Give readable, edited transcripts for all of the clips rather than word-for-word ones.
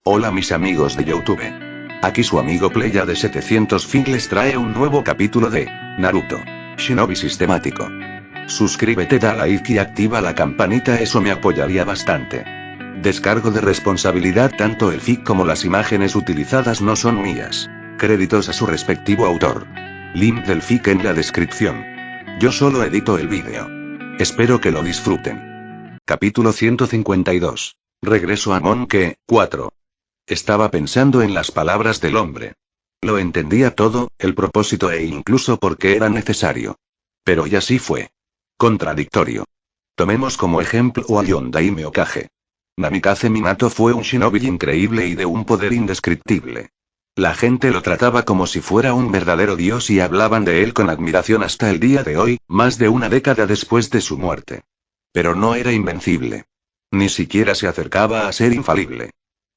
Hola mis amigos de YouTube. Aquí su amigo Playa de 700 Fin les trae un nuevo capítulo de Naruto Shinobi Sistemático. Suscríbete, da like y activa la campanita, eso me apoyaría bastante. Descargo de responsabilidad, tanto el fic como las imágenes utilizadas no son mías. Créditos a su respectivo autor. Link del fic en la descripción. Yo solo edito el vídeo. Espero que lo disfruten. Capítulo 152. Regreso a Monke 4. Estaba pensando en las palabras del hombre. Lo entendía todo, el propósito e incluso por qué era necesario. Pero ya sí fue contradictorio. Tomemos como ejemplo a Yondaime Okage. Namikaze Minato fue un shinobi increíble y de un poder indescriptible. La gente lo trataba como si fuera un verdadero dios y hablaban de él con admiración hasta el día de hoy, más de una década después de su muerte. Pero no era invencible. Ni siquiera se acercaba a ser infalible.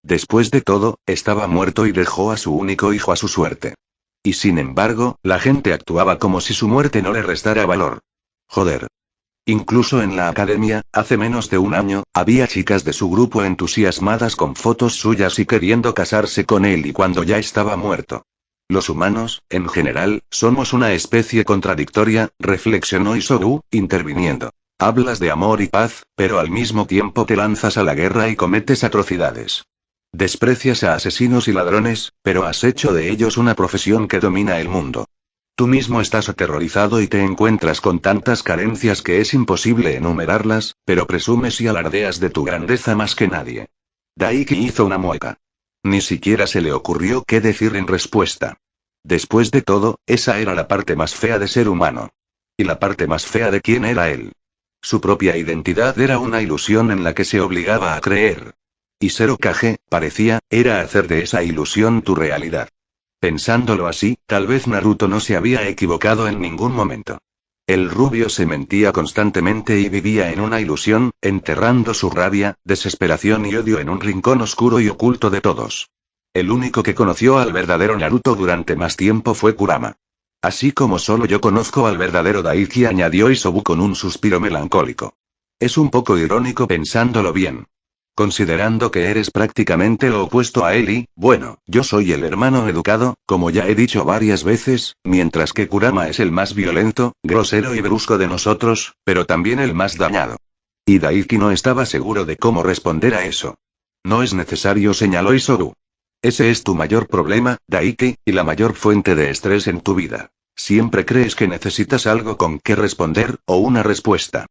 Después de todo, estaba muerto y dejó a su único hijo a su suerte. Y sin embargo, la gente actuaba como si su muerte no le restara valor. Joder. Incluso en la academia, hace menos de un año, había chicas de su grupo entusiasmadas con fotos suyas y queriendo casarse con él y cuando ya estaba muerto. Los humanos, en general, somos una especie contradictoria, reflexionó Isobu, interviniendo. Hablas de amor y paz, pero al mismo tiempo te lanzas a la guerra y cometes atrocidades. Desprecias a asesinos y ladrones, pero has hecho de ellos una profesión que domina el mundo. Tú mismo estás aterrorizado y te encuentras con tantas carencias que es imposible enumerarlas, pero presumes y alardeas de tu grandeza más que nadie. Daiki hizo una mueca. Ni siquiera se le ocurrió qué decir en respuesta. Después de todo, esa era la parte más fea de ser humano. ¿Y la parte más fea de quién era él? Su propia identidad era una ilusión en la que se obligaba a creer. Y ser Hokage, parecía, era hacer de esa ilusión tu realidad. Pensándolo así, tal vez Naruto no se había equivocado en ningún momento. El rubio se mentía constantemente y vivía en una ilusión, enterrando su rabia, desesperación y odio en un rincón oscuro y oculto de todos. El único que conoció al verdadero Naruto durante más tiempo fue Kurama. Así como solo yo conozco al verdadero Daiki, añadió Isobu con un suspiro melancólico. Es un poco irónico pensándolo bien. Considerando que eres prácticamente lo opuesto a él y, bueno, yo soy el hermano educado, como ya he dicho varias veces, mientras que Kurama es el más violento, grosero y brusco de nosotros, pero también el más dañado. Y Daiki no estaba seguro de cómo responder a eso. No es necesario, señaló Isobu. Ese es tu mayor problema, Daiki, y la mayor fuente de estrés en tu vida. Siempre crees que necesitas algo con qué responder, o una respuesta.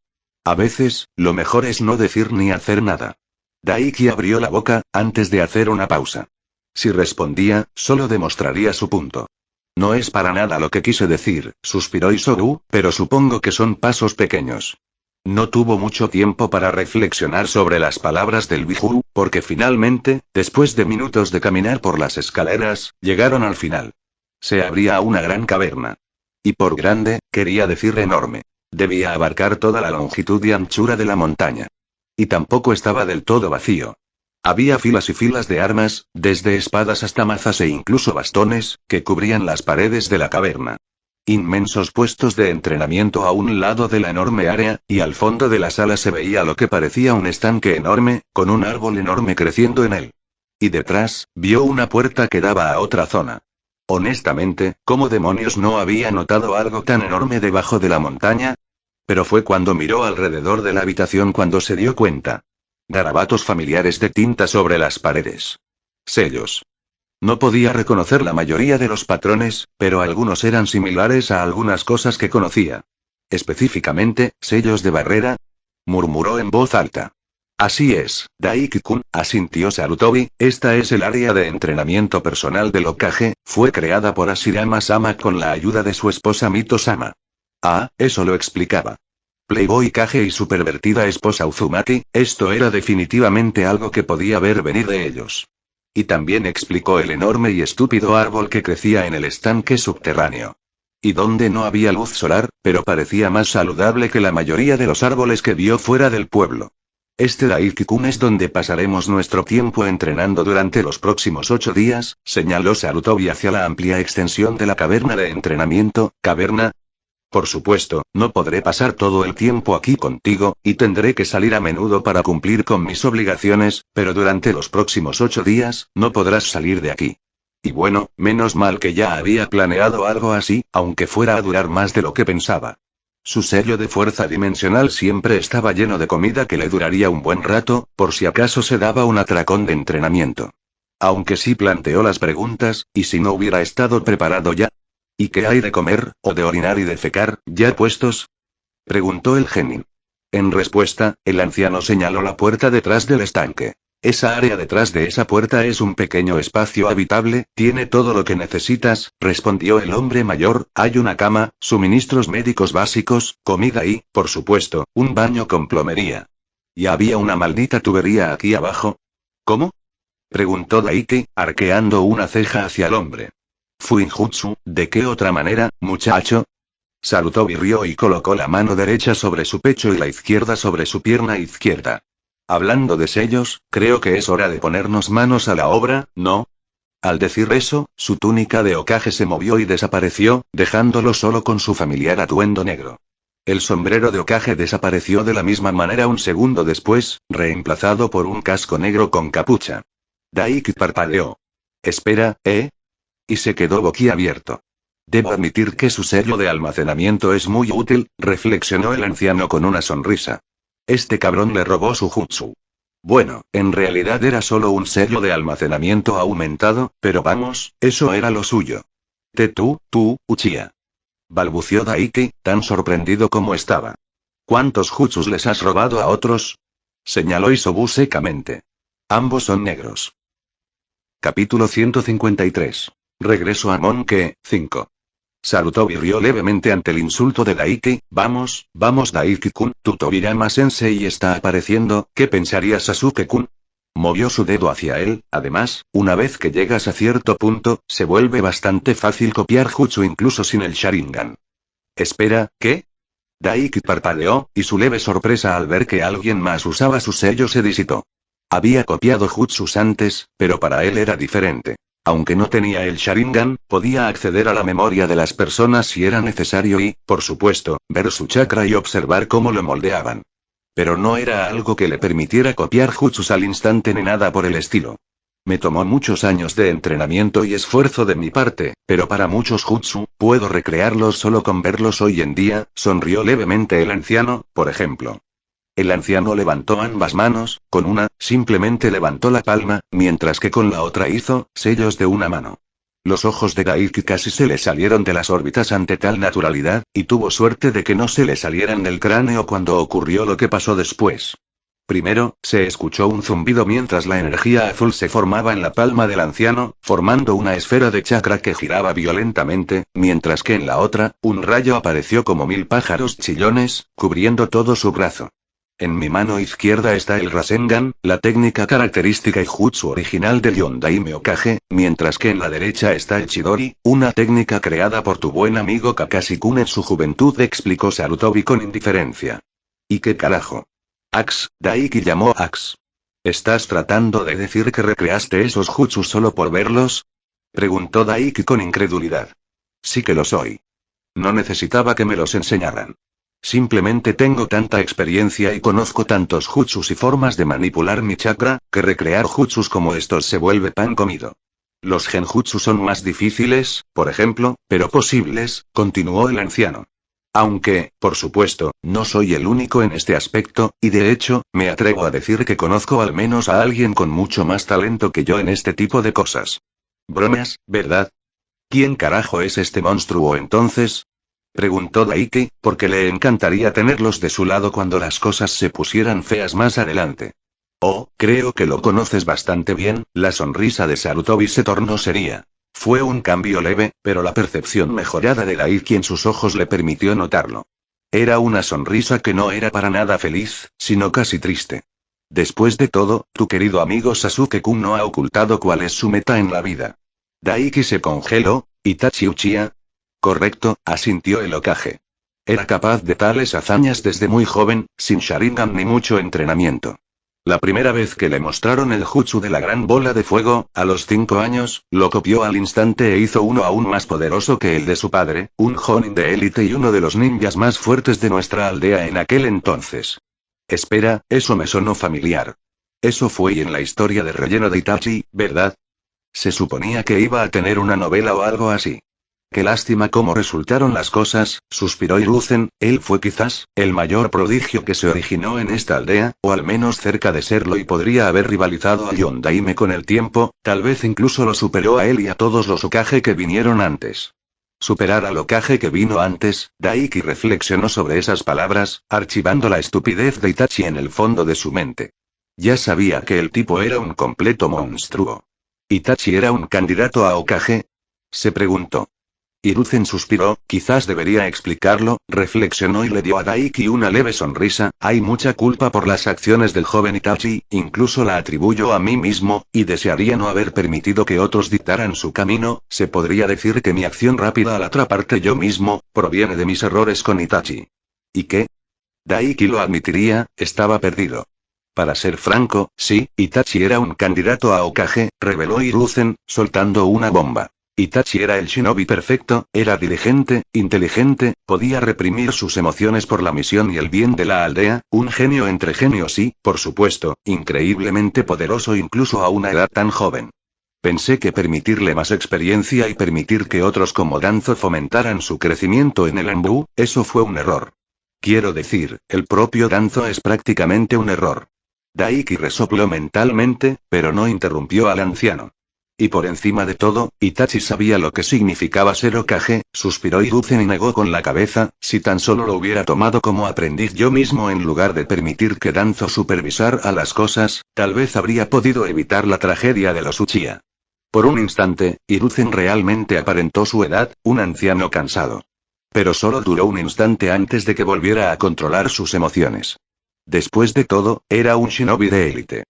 A veces, lo mejor es no decir ni hacer nada. Daiki abrió la boca, antes de hacer una pausa. Si respondía, solo demostraría su punto. No es para nada lo que quise decir, suspiró Isobu, pero supongo que son pasos pequeños. No tuvo mucho tiempo para reflexionar sobre las palabras del Biju, porque finalmente, después de minutos de caminar por las escaleras, llegaron al final. Se abría una gran caverna. Y por grande, quería decir enorme. Debía abarcar toda la longitud y anchura de la montaña. Y tampoco estaba del todo vacío. Había filas y filas de armas, desde espadas hasta mazas e incluso bastones, que cubrían las paredes de la caverna. Inmensos puestos de entrenamiento a un lado de la enorme área, y al fondo de la sala se veía lo que parecía un estanque enorme, con un árbol enorme creciendo en él. Y detrás, vio una puerta que daba a otra zona. Honestamente, ¿cómo demonios no había notado algo tan enorme debajo de la montaña? Pero fue cuando miró alrededor de la habitación cuando se dio cuenta. Garabatos familiares de tinta sobre las paredes. Sellos. No podía reconocer la mayoría de los patrones, pero algunos eran similares a algunas cosas que conocía. Específicamente, sellos de barrera. Murmuró en voz alta. Así es, Daiki-kun, asintió Sarutobi, esta es el área de entrenamiento personal del Hokage, fue creada por Hashirama-sama con la ayuda de su esposa Mito-sama. Ah, eso lo explicaba. Playboy Kage y su pervertida esposa Uzumaki, esto era definitivamente algo que podía ver venir de ellos. Y también explicó el enorme y estúpido árbol que crecía en el estanque subterráneo. Y donde no había luz solar, pero parecía más saludable que la mayoría de los árboles que vio fuera del pueblo. Este Daiki-kun es donde pasaremos nuestro tiempo entrenando durante los próximos 8 días, señaló Sarutobi hacia la amplia extensión de la caverna de entrenamiento, caverna. Por supuesto, no podré pasar todo el tiempo aquí contigo, y tendré que salir a menudo para cumplir con mis obligaciones, pero durante los próximos 8 días, no podrás salir de aquí. Y bueno, menos mal que ya había planeado algo así, aunque fuera a durar más de lo que pensaba. Su sello de fuerza dimensional siempre estaba lleno de comida que le duraría un buen rato, por si acaso se daba un atracón de entrenamiento. Aunque sí planteó las preguntas, ¿y si no hubiera estado preparado ya? ¿Y qué hay de comer, o de orinar y defecar, ya puestos? Preguntó el genin. En respuesta, el anciano señaló la puerta detrás del estanque. Esa área detrás de esa puerta es un pequeño espacio habitable, tiene todo lo que necesitas, respondió el hombre mayor, hay una cama, suministros médicos básicos, comida y, por supuesto, un baño con plomería. ¿Y había una maldita tubería aquí abajo? ¿Cómo? Preguntó Daiki, arqueando una ceja hacia el hombre. Fuinjutsu, ¿de qué otra manera, muchacho? Sarutobi rió y colocó la mano derecha sobre su pecho y la izquierda sobre su pierna izquierda. Hablando de sellos, creo que es hora de ponernos manos a la obra, ¿no? Al decir eso, su túnica de Hokage se movió y desapareció, dejándolo solo con su familiar atuendo negro. El sombrero de Hokage desapareció de la misma manera un segundo después, reemplazado por un casco negro con capucha. Daiki parpadeó. Espera, ¿eh? Y se quedó boquiabierto. Debo admitir que su sello de almacenamiento es muy útil, reflexionó el anciano con una sonrisa. Este cabrón le robó su jutsu. Bueno, en realidad era solo un sello de almacenamiento aumentado, pero vamos, eso era lo suyo. Tú, Uchiha. Balbució Daiki, tan sorprendido como estaba. ¿Cuántos jutsus les has robado a otros? Señaló Isobu secamente. Ambos son negros. Capítulo 153. Regreso a Monke, 5. Sarutobi rió levemente ante el insulto de Daiki. Vamos, Daiki-kun, tu Tobirama-sensei está apareciendo, ¿qué pensaría Sasuke-kun? Movió su dedo hacia él, además, una vez que llegas a cierto punto, se vuelve bastante fácil copiar jutsu incluso sin el Sharingan. Espera, ¿qué? Daiki parpadeó, y su leve sorpresa al ver que alguien más usaba su sello se disipó. Había copiado jutsus antes, pero para él era diferente. Aunque no tenía el Sharingan, podía acceder a la memoria de las personas si era necesario y, por supuesto, ver su chakra y observar cómo lo moldeaban. Pero no era algo que le permitiera copiar jutsus al instante ni nada por el estilo. Me tomó muchos años de entrenamiento y esfuerzo de mi parte, pero para muchos jutsu, puedo recrearlos solo con verlos hoy en día, sonrió levemente el anciano, por ejemplo. El anciano levantó ambas manos, con una, simplemente levantó la palma, mientras que con la otra hizo, sellos de una mano. Los ojos de Daiki casi se le salieron de las órbitas ante tal naturalidad, y tuvo suerte de que no se le salieran del cráneo cuando ocurrió lo que pasó después. Primero, se escuchó un zumbido mientras la energía azul se formaba en la palma del anciano, formando una esfera de chakra que giraba violentamente, mientras que en la otra, un rayo apareció como 1000 pájaros chillones, cubriendo todo su brazo. En mi mano izquierda está el Rasengan, la técnica característica y jutsu original del Yondaime Hokage, mientras que en la derecha está el Chidori, una técnica creada por tu buen amigo Kakashi-kun en su juventud, explicó Sarutobi con indiferencia. ¿Y qué carajo? Axe, Daiki llamó Axe. ¿Estás tratando de decir que recreaste esos jutsus solo por verlos? Preguntó Daiki con incredulidad. Sí que lo soy. No necesitaba que me los enseñaran. Simplemente tengo tanta experiencia y conozco tantos jutsus y formas de manipular mi chakra, que recrear jutsus como estos se vuelve pan comido. Los genjutsu son más difíciles, por ejemplo, pero posibles, continuó el anciano. Aunque, por supuesto, no soy el único en este aspecto, y de hecho, me atrevo a decir que conozco al menos a alguien con mucho más talento que yo en este tipo de cosas. Bromas, ¿verdad? ¿Quién carajo es este monstruo entonces? Preguntó Daiki, porque le encantaría tenerlos de su lado cuando las cosas se pusieran feas más adelante. Oh, creo que lo conoces bastante bien, la sonrisa de Sarutobi se tornó seria. Fue un cambio leve, pero la percepción mejorada de Daiki en sus ojos le permitió notarlo. Era una sonrisa que no era para nada feliz, sino casi triste. Después de todo, tu querido amigo Sasuke-kun no ha ocultado cuál es su meta en la vida. Daiki se congeló. ¿Itachi Uchiha? Correcto, asintió el Hokage. Era capaz de tales hazañas desde muy joven, sin Sharingan ni mucho entrenamiento. La primera vez que le mostraron el jutsu de la gran bola de fuego, a los 5 años, lo copió al instante e hizo uno aún más poderoso que el de su padre, un Jonin de élite y uno de los ninjas más fuertes de nuestra aldea en aquel entonces. Espera, eso me sonó familiar. Eso fue en la historia de relleno de Itachi, ¿verdad? Se suponía que iba a tener una novela o algo así. Qué lástima cómo resultaron las cosas, suspiró Hiruzen. Él fue quizás el mayor prodigio que se originó en esta aldea, o al menos cerca de serlo, y podría haber rivalizado a Yondaime con el tiempo, tal vez incluso lo superó a él y a todos los Hokage que vinieron antes. Superar al Hokage que vino antes. Daiki reflexionó sobre esas palabras, archivando la estupidez de Itachi en el fondo de su mente. Ya sabía que el tipo era un completo monstruo. ¿Itachi era un candidato a Hokage? Se preguntó. Hiruzen suspiró. Quizás debería explicarlo, reflexionó y le dio a Daiki una leve sonrisa. Hay mucha culpa por las acciones del joven Itachi, incluso la atribuyo a mí mismo, y desearía no haber permitido que otros dictaran su camino. Se podría decir que mi acción rápida al atraparte yo mismo, proviene de mis errores con Itachi. ¿Y qué? Daiki lo admitiría, estaba perdido. Para ser franco, sí, Itachi era un candidato a Hokage, reveló Hiruzen, soltando una bomba. Itachi era el shinobi perfecto, era diligente, inteligente, podía reprimir sus emociones por la misión y el bien de la aldea, un genio entre genios y, por supuesto, increíblemente poderoso incluso a una edad tan joven. Pensé que permitirle más experiencia y permitir que otros como Danzo fomentaran su crecimiento en el Anbu, eso fue un error. Quiero decir, el propio Danzo es prácticamente un error. Daiki resopló mentalmente, pero no interrumpió al anciano. Y por encima de todo, Itachi sabía lo que significaba ser Hokage, suspiró Hiruzen y negó con la cabeza. Si tan solo lo hubiera tomado como aprendiz yo mismo en lugar de permitir que Danzo supervisara las cosas, tal vez habría podido evitar la tragedia de los Uchiha. Por un instante, Hiruzen realmente aparentó su edad, un anciano cansado. Pero solo duró un instante antes de que volviera a controlar sus emociones. Después de todo, era un shinobi de élite.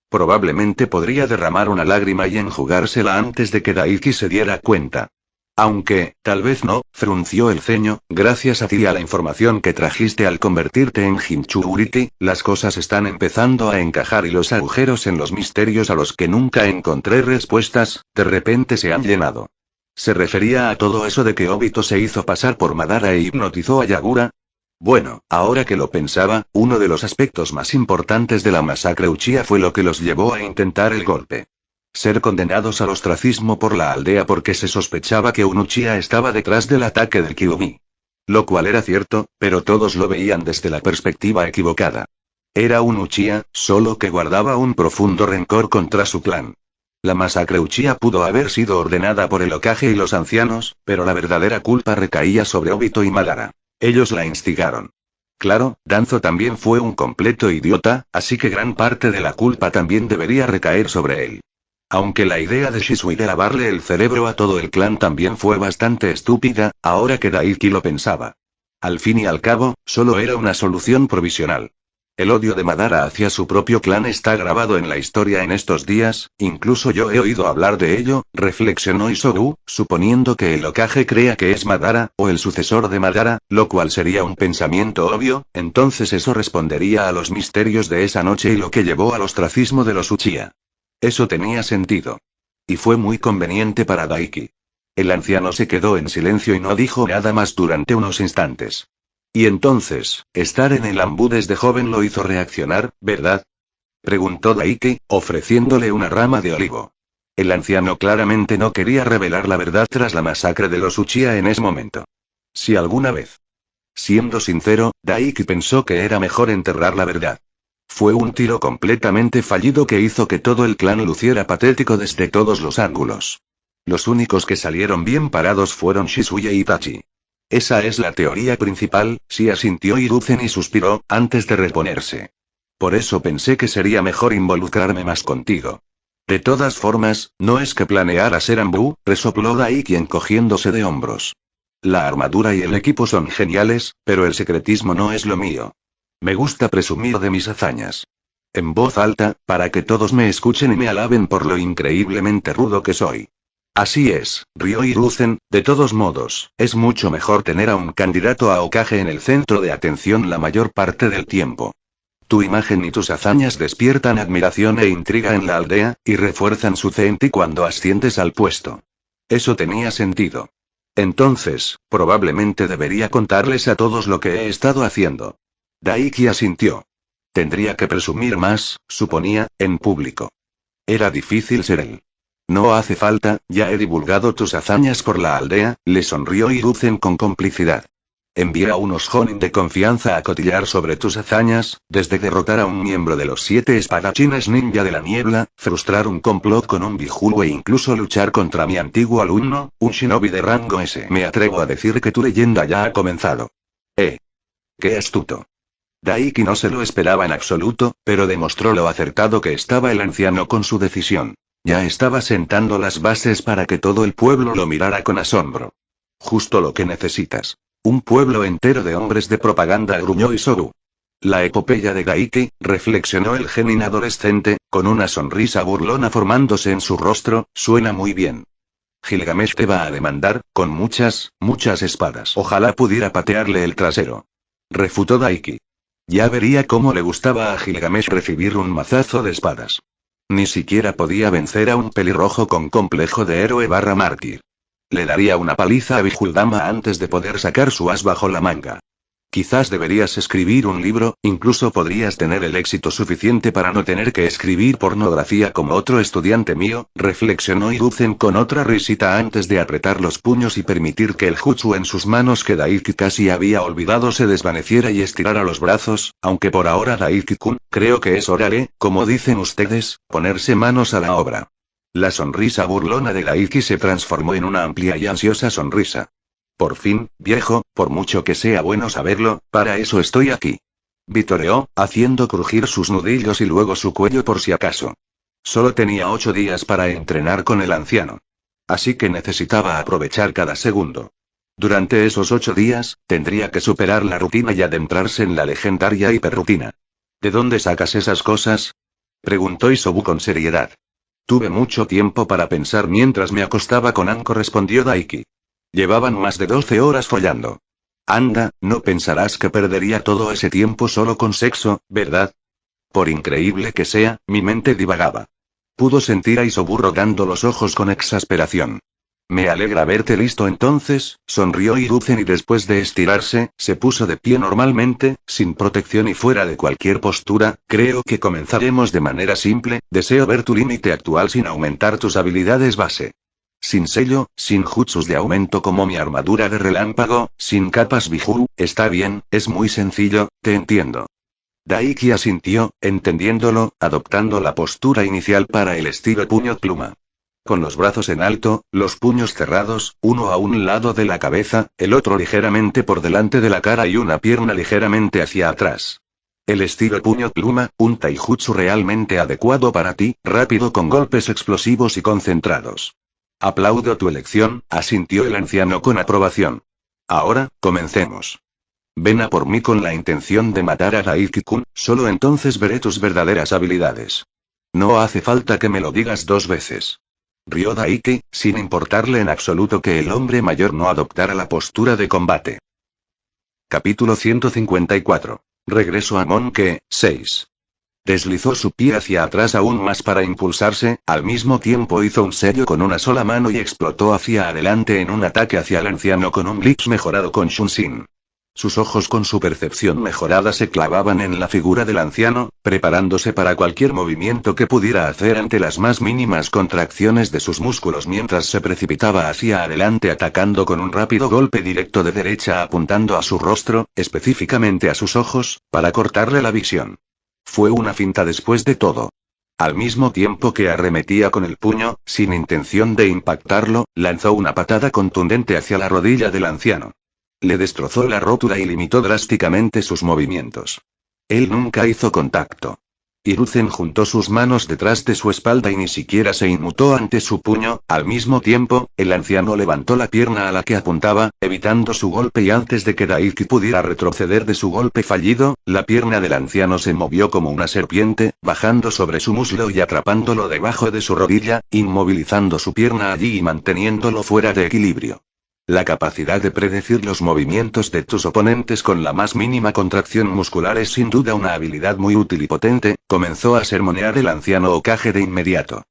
Probablemente podría derramar una lágrima y enjugársela antes de que Daiki se diera cuenta. Aunque, tal vez no, frunció el ceño. Gracias a ti y a la información que trajiste al convertirte en Jinchuriki, las cosas están empezando a encajar y los agujeros en los misterios a los que nunca encontré respuestas, de repente se han llenado. ¿Se refería a todo eso de que Obito se hizo pasar por Madara e hipnotizó a Yagura? Bueno, ahora que lo pensaba, uno de los aspectos más importantes de la masacre Uchiha fue lo que los llevó a intentar el golpe. Ser condenados al ostracismo por la aldea porque se sospechaba que un Uchiha estaba detrás del ataque del Kyuubi. Lo cual era cierto, pero todos lo veían desde la perspectiva equivocada. Era un Uchiha, solo que guardaba un profundo rencor contra su clan. La masacre Uchiha pudo haber sido ordenada por el Hokage y los ancianos, pero la verdadera culpa recaía sobre Obito y Madara. Ellos la instigaron. Claro, Danzo también fue un completo idiota, así que gran parte de la culpa también debería recaer sobre él. Aunque la idea de Shisui de lavarle el cerebro a todo el clan también fue bastante estúpida, ahora que Daiki lo pensaba. Al fin y al cabo, solo era una solución provisional. El odio de Madara hacia su propio clan está grabado en la historia en estos días, incluso yo he oído hablar de ello, reflexionó Isobu, suponiendo que el Hokage crea que es Madara, o el sucesor de Madara, lo cual sería un pensamiento obvio, entonces eso respondería a los misterios de esa noche y lo que llevó al ostracismo de los Uchiha. Eso tenía sentido. Y fue muy conveniente para Daiki. El anciano se quedó en silencio y no dijo nada más durante unos instantes. Y entonces, estar en el Anbu desde joven lo hizo reaccionar, ¿verdad? Preguntó Daiki, ofreciéndole una rama de olivo. El anciano claramente no quería revelar la verdad tras la masacre de los Uchiha en ese momento. Si alguna vez. Siendo sincero, Daiki pensó que era mejor enterrar la verdad. Fue un tiro completamente fallido que hizo que todo el clan luciera patético desde todos los ángulos. Los únicos que salieron bien parados fueron Shisui e Itachi. Esa es la teoría principal, sí, asintió Hiruzen y suspiró, antes de reponerse. Por eso pensé que sería mejor involucrarme más contigo. De todas formas, no es que planeara ser Anbu, resopló Daiki encogiéndose de hombros. La armadura y el equipo son geniales, pero el secretismo no es lo mío. Me gusta presumir de mis hazañas. En voz alta, para que todos me escuchen y me alaben por lo increíblemente rudo que soy. Así es, rió Hiruzen. De todos modos, es mucho mejor tener a un candidato a Hokage en el centro de atención la mayor parte del tiempo. Tu imagen y tus hazañas despiertan admiración e intriga en la aldea, y refuerzan su fe en ti cuando asciendes al puesto. Eso tenía sentido. Entonces, probablemente debería contarles a todos lo que he estado haciendo. Daiki asintió. Tendría que presumir más, suponía, en público. Era difícil ser él. No hace falta, ya he divulgado tus hazañas por la aldea, le sonrió Hiruzen con complicidad. Envié a unos Jonin de confianza a cotillar sobre tus hazañas, desde derrotar a un miembro de los 7 espadachines ninja de la niebla, frustrar un complot con un Bihulu e incluso luchar contra mi antiguo alumno, un shinobi de rango S. Me atrevo a decir que tu leyenda ya ha comenzado. ¡Qué astuto! Daiki no se lo esperaba en absoluto, pero demostró lo acertado que estaba el anciano con su decisión. Ya estaba sentando las bases para que todo el pueblo lo mirara con asombro. Justo lo que necesitas. Un pueblo entero de hombres de propaganda, gruñó Isobu. La epopeya de Daiki, reflexionó el genin adolescente, con una sonrisa burlona formándose en su rostro, suena muy bien. Gilgamesh te va a demandar, con muchas espadas. Ojalá pudiera patearle el trasero. Refutó Daiki. Ya vería cómo le gustaba a Gilgamesh recibir un mazazo de espadas. Ni siquiera podía vencer a un pelirrojo con complejo de héroe / mártir. Le daría una paliza a Vijuldama antes de poder sacar su as bajo la manga. Quizás deberías escribir un libro, incluso podrías tener el éxito suficiente para no tener que escribir pornografía como otro estudiante mío, reflexionó Hiruzen con otra risita antes de apretar los puños y permitir que el jutsu en sus manos que Daiki casi había olvidado se desvaneciera y estirara los brazos, aunque por ahora Daiki-kun, creo que es hora de, como dicen ustedes, ponerse manos a la obra. La sonrisa burlona de Daiki se transformó en una amplia y ansiosa sonrisa. Por fin, viejo, por mucho que sea bueno saberlo, para eso estoy aquí. Vitoreó, haciendo crujir sus nudillos y luego su cuello por si acaso. Solo tenía 8 días para entrenar con el anciano. Así que necesitaba aprovechar cada segundo. Durante esos 8 días, tendría que superar la rutina y adentrarse en la legendaria hiperrutina. ¿De dónde sacas esas cosas?, preguntó Isobu con seriedad. Tuve mucho tiempo para pensar mientras me acostaba con Anko, respondió Daiki. Llevaban más de 12 horas follando. Anda, no pensarás que perdería todo ese tiempo solo con sexo, ¿verdad? Por increíble que sea, mi mente divagaba. Pudo sentir a Isobu rogando los ojos con exasperación. Me alegra verte listo entonces, sonrió Hiruzen y después de estirarse, se puso de pie normalmente, sin protección y fuera de cualquier postura. Creo que comenzaremos de manera simple, deseo ver tu límite actual sin aumentar tus habilidades base. Sin sello, sin jutsus de aumento como mi armadura de relámpago, sin capas Bihulu, está bien, es muy sencillo, te entiendo. Daiki asintió, entendiéndolo, adoptando la postura inicial para el estilo puño-pluma. Con los brazos en alto, los puños cerrados, uno a un lado de la cabeza, el otro ligeramente por delante de la cara y una pierna ligeramente hacia atrás. El estilo puño-pluma, un taijutsu realmente adecuado para ti, rápido con golpes explosivos y concentrados. Aplaudo tu elección, asintió el anciano con aprobación. Ahora, comencemos. Ven a por mí con la intención de matar a Daiki-kun, solo entonces veré tus verdaderas habilidades. No hace falta que me lo digas 2 veces. Rió Daiki, sin importarle en absoluto que el hombre mayor no adoptara la postura de combate. Capítulo 154. Regreso a Monke, 6. Deslizó su pie hacia atrás aún más para impulsarse, al mismo tiempo hizo un sello con una sola mano y explotó hacia adelante en un ataque hacia el anciano con un glitch mejorado con Shunshin. Sus ojos con su percepción mejorada se clavaban en la figura del anciano, preparándose para cualquier movimiento que pudiera hacer ante las más mínimas contracciones de sus músculos mientras se precipitaba hacia adelante atacando con un rápido golpe directo de derecha apuntando a su rostro, específicamente a sus ojos, para cortarle la visión. Fue una finta después de todo. Al mismo tiempo que arremetía con el puño, sin intención de impactarlo, lanzó una patada contundente hacia la rodilla del anciano. Le destrozó la rótula y limitó drásticamente sus movimientos. Él nunca hizo contacto. Hiruzen juntó sus manos detrás de su espalda y ni siquiera se inmutó ante su puño. Al mismo tiempo, el anciano levantó la pierna a la que apuntaba, evitando su golpe y antes de que Daiki pudiera retroceder de su golpe fallido, la pierna del anciano se movió como una serpiente, bajando sobre su muslo y atrapándolo debajo de su rodilla, inmovilizando su pierna allí y manteniéndolo fuera de equilibrio. La capacidad de predecir los movimientos de tus oponentes con la más mínima contracción muscular es sin duda una habilidad muy útil y potente, comenzó a sermonear el anciano Hokage de inmediato.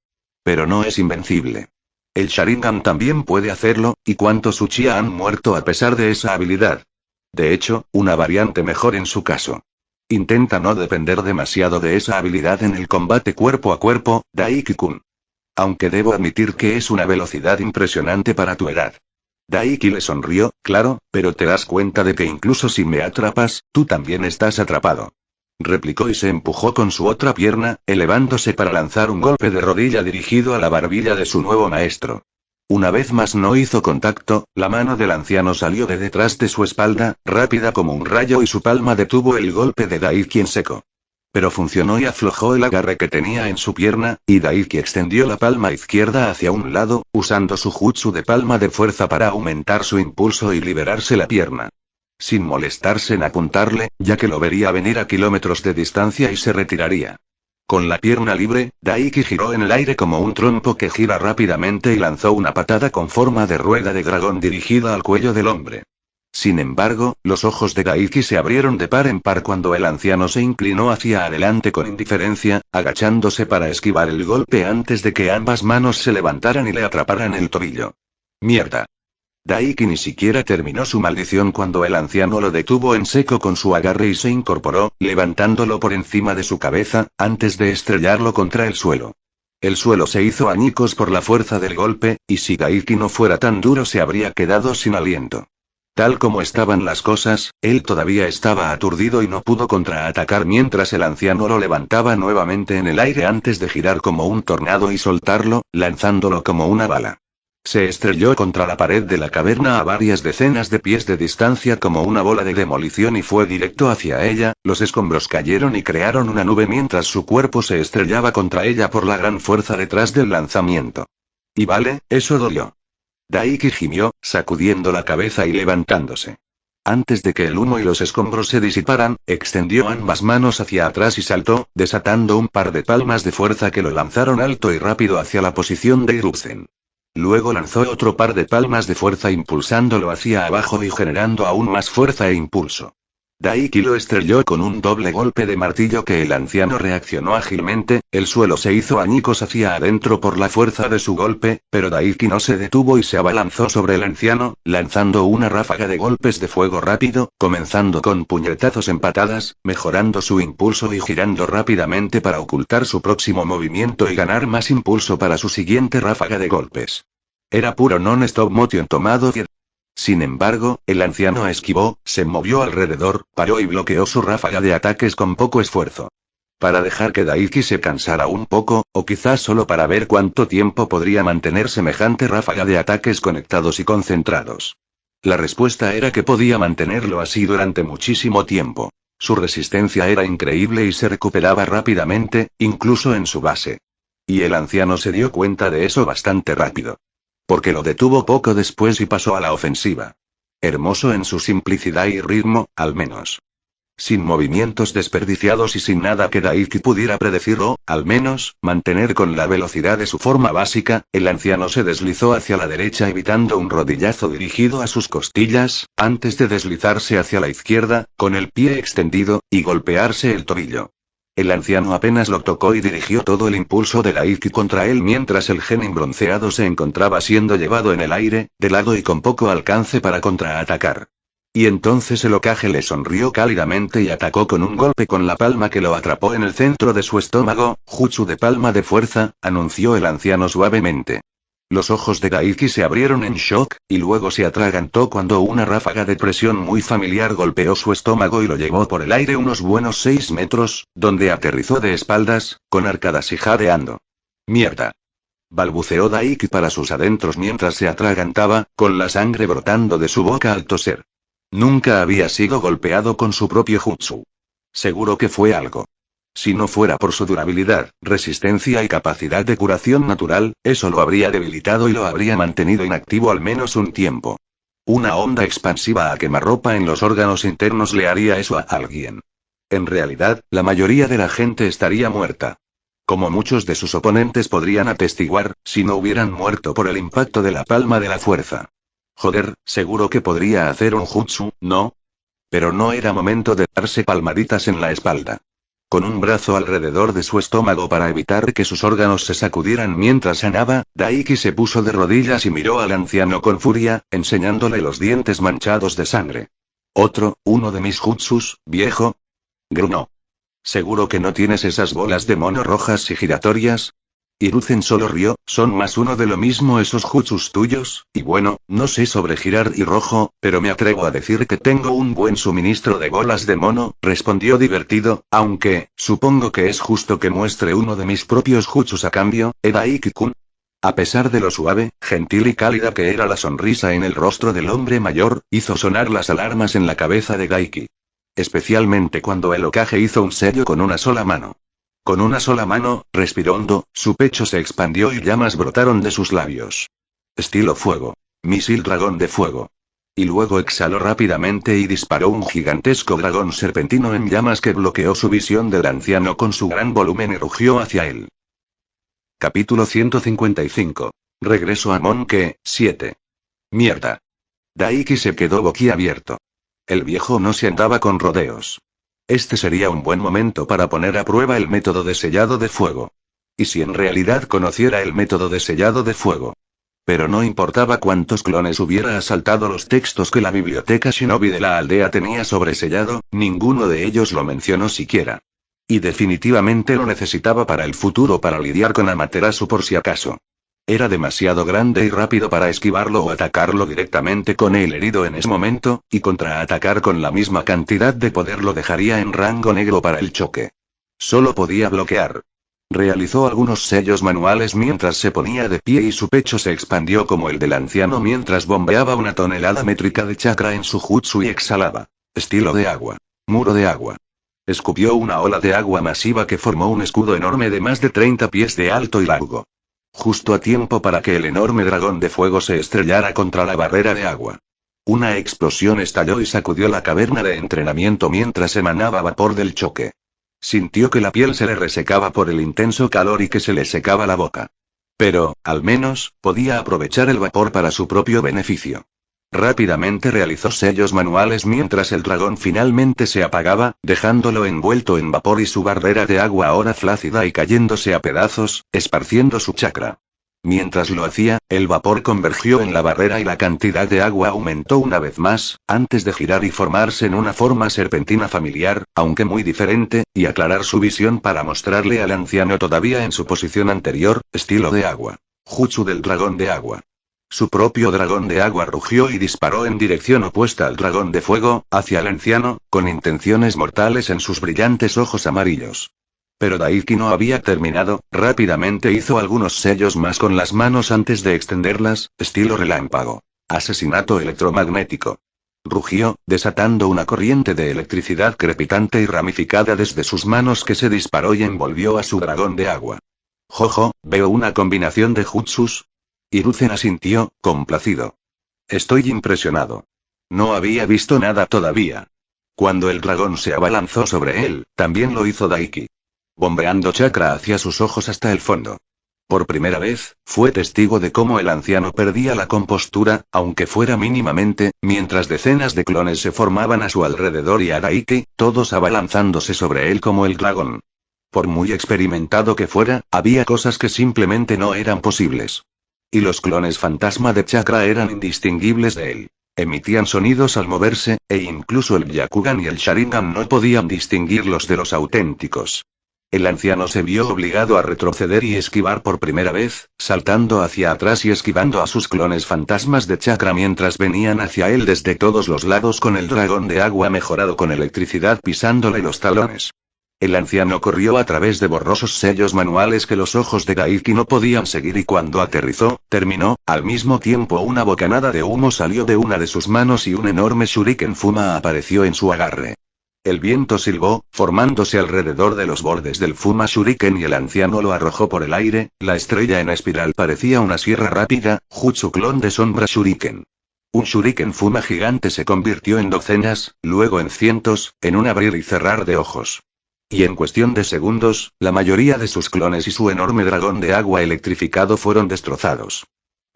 Pero no es invencible. El Sharingan también puede hacerlo, y cuántos Uchiha han muerto a pesar de esa habilidad. De hecho, una variante mejor en su caso. Intenta no depender demasiado de esa habilidad en el combate cuerpo a cuerpo, Daiki-kun. Aunque debo admitir que es una velocidad impresionante para tu edad. Daiki le sonrió, claro, pero te das cuenta de que incluso si me atrapas, tú también estás atrapado. Replicó y se empujó con su otra pierna, elevándose para lanzar un golpe de rodilla dirigido a la barbilla de su nuevo maestro. Una vez más no hizo contacto, la mano del anciano salió de detrás de su espalda, rápida como un rayo y su palma detuvo el golpe de Daiki en seco. Pero funcionó y aflojó el agarre que tenía en su pierna, y Daiki extendió la palma izquierda hacia un lado, usando su jutsu de palma de fuerza para aumentar su impulso y liberarse la pierna. Sin molestarse en apuntarle, ya que lo vería venir a kilómetros de distancia y se retiraría. Con la pierna libre, Daiki giró en el aire como un trompo que gira rápidamente y lanzó una patada con forma de rueda de dragón dirigida al cuello del hombre. Sin embargo, los ojos de Daiki se abrieron de par en par cuando el anciano se inclinó hacia adelante con indiferencia, agachándose para esquivar el golpe antes de que ambas manos se levantaran y le atraparan el tobillo. ¡Mierda! Daiki ni siquiera terminó su maldición cuando el anciano lo detuvo en seco con su agarre y se incorporó, levantándolo por encima de su cabeza, antes de estrellarlo contra el suelo. El suelo se hizo añicos por la fuerza del golpe, y si Daiki no fuera tan duro se habría quedado sin aliento. Tal como estaban las cosas, él todavía estaba aturdido y no pudo contraatacar mientras el anciano lo levantaba nuevamente en el aire antes de girar como un tornado y soltarlo, lanzándolo como una bala. Se estrelló contra la pared de la caverna a varias decenas de pies de distancia como una bola de demolición y fue directo hacia ella, los escombros cayeron y crearon una nube mientras su cuerpo se estrellaba contra ella por la gran fuerza detrás del lanzamiento. Y vale, eso dolió. Daiki gimió, sacudiendo la cabeza y levantándose. Antes de que el humo y los escombros se disiparan, extendió ambas manos hacia atrás y saltó, desatando un par de palmas de fuerza que lo lanzaron alto y rápido hacia la posición de Hiruzen. Luego lanzó otro par de palmas de fuerza impulsándolo hacia abajo y generando aún más fuerza e impulso. Daiki lo estrelló con un doble golpe de martillo que el anciano reaccionó ágilmente, el suelo se hizo añicos hacia adentro por la fuerza de su golpe, pero Daiki no se detuvo y se abalanzó sobre el anciano, lanzando una ráfaga de golpes de fuego rápido, comenzando con puñetazos en patadas, mejorando su impulso y girando rápidamente para ocultar su próximo movimiento y ganar más impulso para su siguiente ráfaga de golpes. Era puro non-stop motion tomado. Sin embargo, el anciano esquivó, se movió alrededor, paró y bloqueó su ráfaga de ataques con poco esfuerzo. Para dejar que Daiki se cansara un poco, o quizás solo para ver cuánto tiempo podría mantener semejante ráfaga de ataques conectados y concentrados. La respuesta era que podía mantenerlo así durante muchísimo tiempo. Su resistencia era increíble y se recuperaba rápidamente, incluso en su base. Y el anciano se dio cuenta de eso bastante rápido. Porque lo detuvo poco después y pasó a la ofensiva. Hermoso en su simplicidad y ritmo, al menos. Sin movimientos desperdiciados y sin nada que Daiki pudiera predecir o, al menos, mantener con la velocidad de su forma básica, el anciano se deslizó hacia la derecha evitando un rodillazo dirigido a sus costillas, antes de deslizarse hacia la izquierda, con el pie extendido, y golpearse el tobillo. El anciano apenas lo tocó y dirigió todo el impulso de Daiki contra él mientras el genin bronceado se encontraba siendo llevado en el aire, de lado y con poco alcance para contraatacar. Y entonces el Hokage le sonrió cálidamente y atacó con un golpe con la palma que lo atrapó en el centro de su estómago, jutsu de palma de fuerza, anunció el anciano suavemente. Los ojos de Daiki se abrieron en shock, y luego se atragantó cuando una ráfaga de presión muy familiar golpeó su estómago y lo llevó por el aire unos buenos 6 metros, donde aterrizó de espaldas, con arcadas y jadeando. ¡Mierda! Balbuceó Daiki para sus adentros mientras se atragantaba, con la sangre brotando de su boca al toser. Nunca había sido golpeado con su propio jutsu. Seguro que fue algo. Si no fuera por su durabilidad, resistencia y capacidad de curación natural, eso lo habría debilitado y lo habría mantenido inactivo al menos un tiempo. Una onda expansiva a quemarropa en los órganos internos le haría eso a alguien. En realidad, la mayoría de la gente estaría muerta. Como muchos de sus oponentes podrían atestiguar, si no hubieran muerto por el impacto de la palma de la fuerza. Joder, seguro que podría hacer un jutsu, ¿no? Pero no era momento de darse palmaditas en la espalda. Con un brazo alrededor de su estómago para evitar que sus órganos se sacudieran mientras sanaba, Daiki se puso de rodillas y miró al anciano con furia, enseñándole los dientes manchados de sangre. Uno de mis jutsus, viejo. Gruñó. ¿Seguro que no tienes esas bolas de mono rojas y giratorias? Hiruzen solo rió, son más uno de lo mismo esos jutsus tuyos, y bueno, no sé sobre girar y rojo, pero me atrevo a decir que tengo un buen suministro de bolas de mono, respondió divertido, aunque, supongo que es justo que muestre uno de mis propios jutsus a cambio, Daiki-kun. A pesar de lo suave, gentil y cálida que era la sonrisa en el rostro del hombre mayor, hizo sonar las alarmas en la cabeza de Daiki. Especialmente cuando el Hokage hizo un sello con una sola mano. Con una sola mano, respiró hondo, su pecho se expandió y llamas brotaron de sus labios. Estilo fuego. Misil dragón de fuego. Y luego exhaló rápidamente y disparó un gigantesco dragón serpentino en llamas que bloqueó su visión del anciano con su gran volumen y rugió hacia él. Capítulo 155. Regreso a Monke, 7. Mierda. Daiki se quedó boquiabierto. El viejo no se andaba con rodeos. Este sería un buen momento para poner a prueba el método de sellado de fuego. Y si en realidad conociera el método de sellado de fuego. Pero no importaba cuántos clones hubiera asaltado los textos que la biblioteca shinobi de la aldea tenía sobre sellado, ninguno de ellos lo mencionó siquiera. Y definitivamente lo necesitaba para el futuro para lidiar con Amaterasu por si acaso. Era demasiado grande y rápido para esquivarlo o atacarlo directamente con el herido en ese momento, y contraatacar con la misma cantidad de poder lo dejaría en rango negro para el choque. Solo podía bloquear. Realizó algunos sellos manuales mientras se ponía de pie y su pecho se expandió como el del anciano mientras bombeaba una tonelada métrica de chakra en su jutsu y exhalaba. Estilo de agua. Muro de agua. Escupió una ola de agua masiva que formó un escudo enorme de más de 30 pies de alto y largo. Justo a tiempo para que el enorme dragón de fuego se estrellara contra la barrera de agua. Una explosión estalló y sacudió la caverna de entrenamiento mientras emanaba vapor del choque. Sintió que la piel se le resecaba por el intenso calor y que se le secaba la boca. Pero, al menos, podía aprovechar el vapor para su propio beneficio. Rápidamente realizó sellos manuales mientras el dragón finalmente se apagaba, dejándolo envuelto en vapor y su barrera de agua ahora flácida y cayéndose a pedazos, esparciendo su chakra. Mientras lo hacía, el vapor convergió en la barrera y la cantidad de agua aumentó una vez más, antes de girar y formarse en una forma serpentina familiar, aunque muy diferente, y aclarar su visión para mostrarle al anciano todavía en su posición anterior, estilo de agua. Jutsu del dragón de agua. Su propio dragón de agua rugió y disparó en dirección opuesta al dragón de fuego, hacia el anciano, con intenciones mortales en sus brillantes ojos amarillos. Pero Daiki no había terminado, rápidamente hizo algunos sellos más con las manos antes de extenderlas, estilo relámpago. Asesinato electromagnético. Rugió, desatando una corriente de electricidad crepitante y ramificada desde sus manos que se disparó y envolvió a su dragón de agua. Jojo, veo una combinación de jutsus. Hiruzen asintió, complacido. Estoy impresionado. No había visto nada todavía. Cuando el dragón se abalanzó sobre él, también lo hizo Daiki. Bombeando chakra hacia sus ojos hasta el fondo. Por primera vez, fue testigo de cómo el anciano perdía la compostura, aunque fuera mínimamente, mientras decenas de clones se formaban a su alrededor y a Daiki, todos abalanzándose sobre él como el dragón. Por muy experimentado que fuera, había cosas que simplemente no eran posibles. Y los clones fantasma de chakra eran indistinguibles de él. Emitían sonidos al moverse, e incluso el Byakugan y el Sharingan no podían distinguirlos de los auténticos. El anciano se vio obligado a retroceder y esquivar por primera vez, saltando hacia atrás y esquivando a sus clones fantasmas de chakra mientras venían hacia él desde todos los lados con el dragón de agua mejorado con electricidad pisándole los talones. El anciano corrió a través de borrosos sellos manuales que los ojos de Daiki no podían seguir y cuando aterrizó, terminó, al mismo tiempo una bocanada de humo salió de una de sus manos y un enorme shuriken fuma apareció en su agarre. El viento silbó, formándose alrededor de los bordes del fuma shuriken y el anciano lo arrojó por el aire, la estrella en espiral parecía una sierra rápida, jutsu clon de sombra shuriken. Un shuriken fuma gigante se convirtió en docenas, luego en cientos, en un abrir y cerrar de ojos. Y en cuestión de segundos, la mayoría de sus clones y su enorme dragón de agua electrificado fueron destrozados.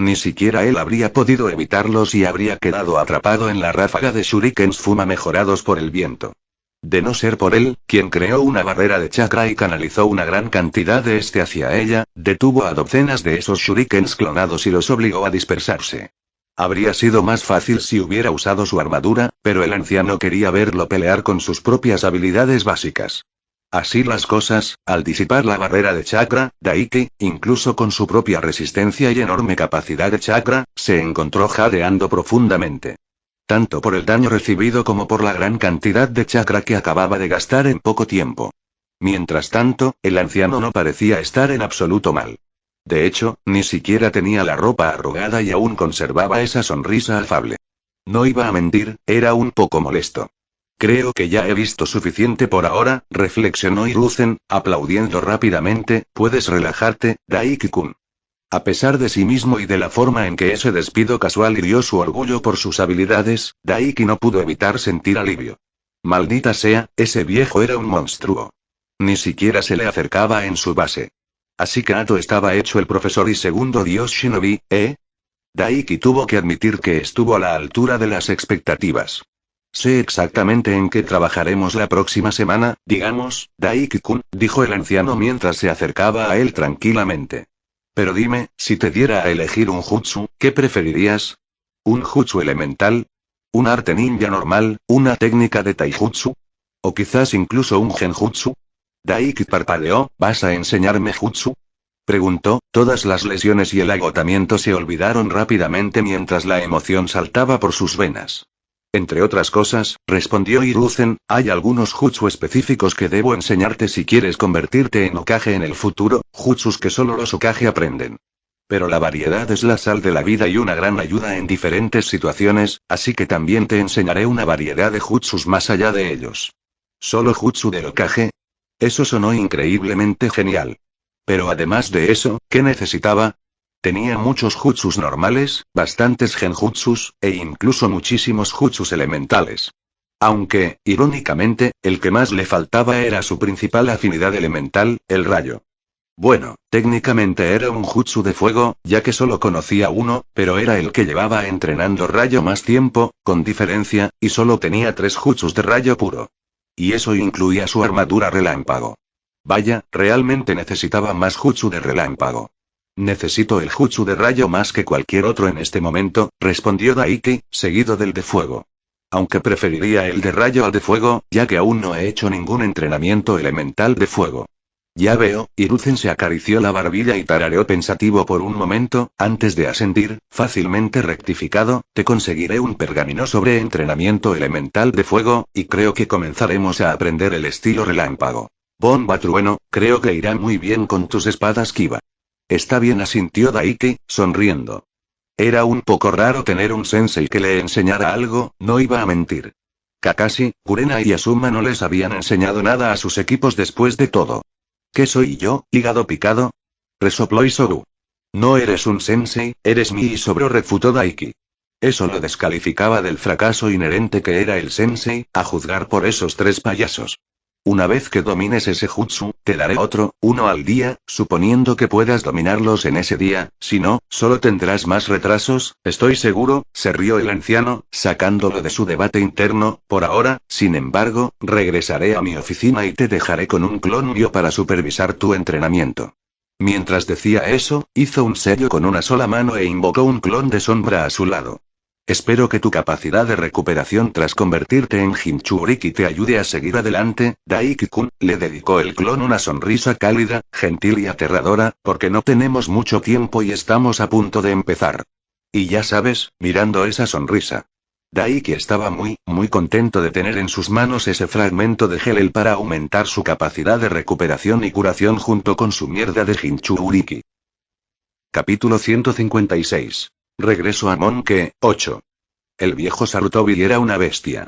Ni siquiera él habría podido evitarlos y habría quedado atrapado en la ráfaga de shurikens fuma mejorados por el viento. De no ser por él, quien creó una barrera de chakra y canalizó una gran cantidad de este hacia ella, detuvo a docenas de esos shurikens clonados y los obligó a dispersarse. Habría sido más fácil si hubiera usado su armadura, pero el anciano quería verlo pelear con sus propias habilidades básicas. Así las cosas, al disipar la barrera de chakra, Daiki, incluso con su propia resistencia y enorme capacidad de chakra, se encontró jadeando profundamente. Tanto por el daño recibido como por la gran cantidad de chakra que acababa de gastar en poco tiempo. Mientras tanto, el anciano no parecía estar en absoluto mal. De hecho, ni siquiera tenía la ropa arrugada y aún conservaba esa sonrisa afable. No iba a mentir, era un poco molesto. Creo que ya he visto suficiente por ahora, reflexionó Hiruzen, aplaudiendo rápidamente. Puedes relajarte, Daiki-kun. A pesar de sí mismo y de la forma en que ese despido casual hirió su orgullo por sus habilidades, Daiki no pudo evitar sentir alivio. Maldita sea, ese viejo era un monstruo. Ni siquiera se le acercaba en su base. Así que Nato estaba hecho el profesor y segundo dios shinobi, ¿eh? Daiki tuvo que admitir que estuvo a la altura de las expectativas. Sé exactamente en qué trabajaremos la próxima semana, digamos, Daiki-kun, dijo el anciano mientras se acercaba a él tranquilamente. Pero dime, si te diera a elegir un jutsu, ¿qué preferirías? ¿Un jutsu elemental? ¿Un arte ninja normal, una técnica de taijutsu? ¿O quizás incluso un genjutsu? Daiki parpadeó. ¿Vas a enseñarme jutsu?, preguntó. Todas las lesiones y el agotamiento se olvidaron rápidamente mientras la emoción saltaba por sus venas. Entre otras cosas, respondió Hiruzen, hay algunos jutsu específicos que debo enseñarte si quieres convertirte en Hokage en el futuro, jutsus que solo los Hokage aprenden. Pero la variedad es la sal de la vida y una gran ayuda en diferentes situaciones, así que también te enseñaré una variedad de jutsus más allá de ellos. ¿Solo jutsu de Hokage? Eso sonó increíblemente genial. Pero además de eso, ¿qué necesitaba? Tenía muchos jutsus normales, bastantes genjutsus, e incluso muchísimos jutsus elementales. Aunque, irónicamente, el que más le faltaba era su principal afinidad elemental, el rayo. Bueno, técnicamente era un jutsu de fuego, ya que solo conocía uno, pero era el que llevaba entrenando rayo más tiempo, con diferencia, y solo tenía 3 jutsus de rayo puro. Y eso incluía su armadura relámpago. Vaya, realmente necesitaba más jutsu de relámpago. Necesito el jutsu de rayo más que cualquier otro en este momento, respondió Daiki, seguido del de fuego. Aunque preferiría el de rayo al de fuego, ya que aún no he hecho ningún entrenamiento elemental de fuego. Ya veo. Hiruzen se acarició la barbilla y tarareó pensativo por un momento, antes de asentir, fácilmente rectificado, te conseguiré un pergamino sobre entrenamiento elemental de fuego, y creo que comenzaremos a aprender el estilo relámpago. Bomba trueno, creo que irá muy bien con tus espadas Kiba. Está bien, asintió Daiki, sonriendo. Era un poco raro tener un sensei que le enseñara algo, no iba a mentir. Kakashi, Kurena y Asuma no les habían enseñado nada a sus equipos después de todo. ¿Qué soy yo, hígado picado? Resopló Isobu. No eres un sensei, eres mi Isobro, refutó Daiki. Eso lo descalificaba del fracaso inherente que era el sensei, a juzgar por esos 3 payasos. Una vez que domines ese jutsu, te daré otro, uno al día, suponiendo que puedas dominarlos en ese día, si no, solo tendrás más retrasos, estoy seguro, se rió el anciano, sacándolo de su debate interno. Por ahora, sin embargo, regresaré a mi oficina y te dejaré con un clon mío para supervisar tu entrenamiento. Mientras decía eso, hizo un sello con una sola mano e invocó un clon de sombra a su lado. Espero que tu capacidad de recuperación tras convertirte en Jinchuriki te ayude a seguir adelante, Daiki-kun, le dedicó el clon una sonrisa cálida, gentil y aterradora, porque no tenemos mucho tiempo y estamos a punto de empezar. Y ya sabes, mirando esa sonrisa. Daiki estaba muy contento de tener en sus manos ese fragmento de gel para aumentar su capacidad de recuperación y curación junto con su mierda de Jinchuriki. Capítulo 156. Regreso a Monke, 8. El viejo Sarutobi era una bestia.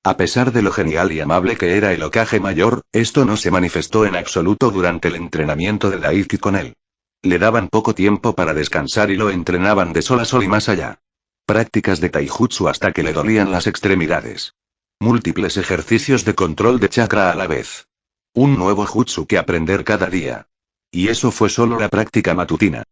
A pesar de lo genial y amable que era el Hokage mayor, esto no se manifestó en absoluto durante el entrenamiento de Daiki con él. Le daban poco tiempo para descansar y lo entrenaban de sol a sol y más allá. Prácticas de taijutsu hasta que le dolían las extremidades. Múltiples ejercicios de control de chakra a la vez. Un nuevo jutsu que aprender cada día. Y eso fue solo la práctica matutina.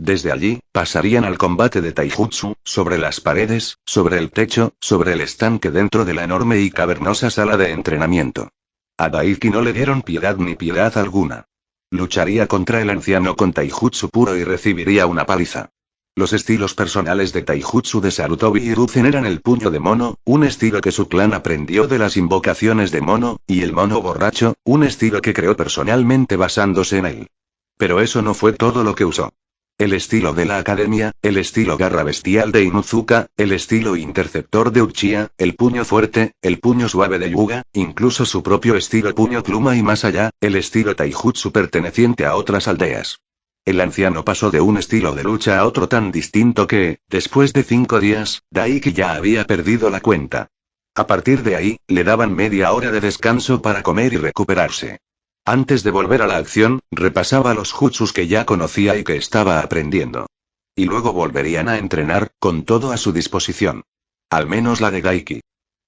Desde allí, pasarían al combate de taijutsu, sobre las paredes, sobre el techo, sobre el estanque dentro de la enorme y cavernosa sala de entrenamiento. A Daiki no le dieron piedad ni piedad alguna. Lucharía contra el anciano con taijutsu puro y recibiría una paliza. Los estilos personales de taijutsu de Sarutobi Hiruzen eran el puño de mono, un estilo que su clan aprendió de las invocaciones de mono, y el mono borracho, un estilo que creó personalmente basándose en él. Pero eso no fue todo lo que usó. El estilo de la academia, el estilo garra bestial de Inuzuka, el estilo interceptor de Uchiha, el puño fuerte, el puño suave de Yuga, incluso su propio estilo puño pluma y más allá, el estilo taijutsu perteneciente a otras aldeas. El anciano pasó de un estilo de lucha a otro tan distinto que, después de 5 días, Daiki ya había perdido la cuenta. A partir de ahí, le daban media hora de descanso para comer y recuperarse. Antes de volver a la acción, repasaba los jutsus que ya conocía y que estaba aprendiendo. Y luego volverían a entrenar, con todo a su disposición. Al menos la de Daiki.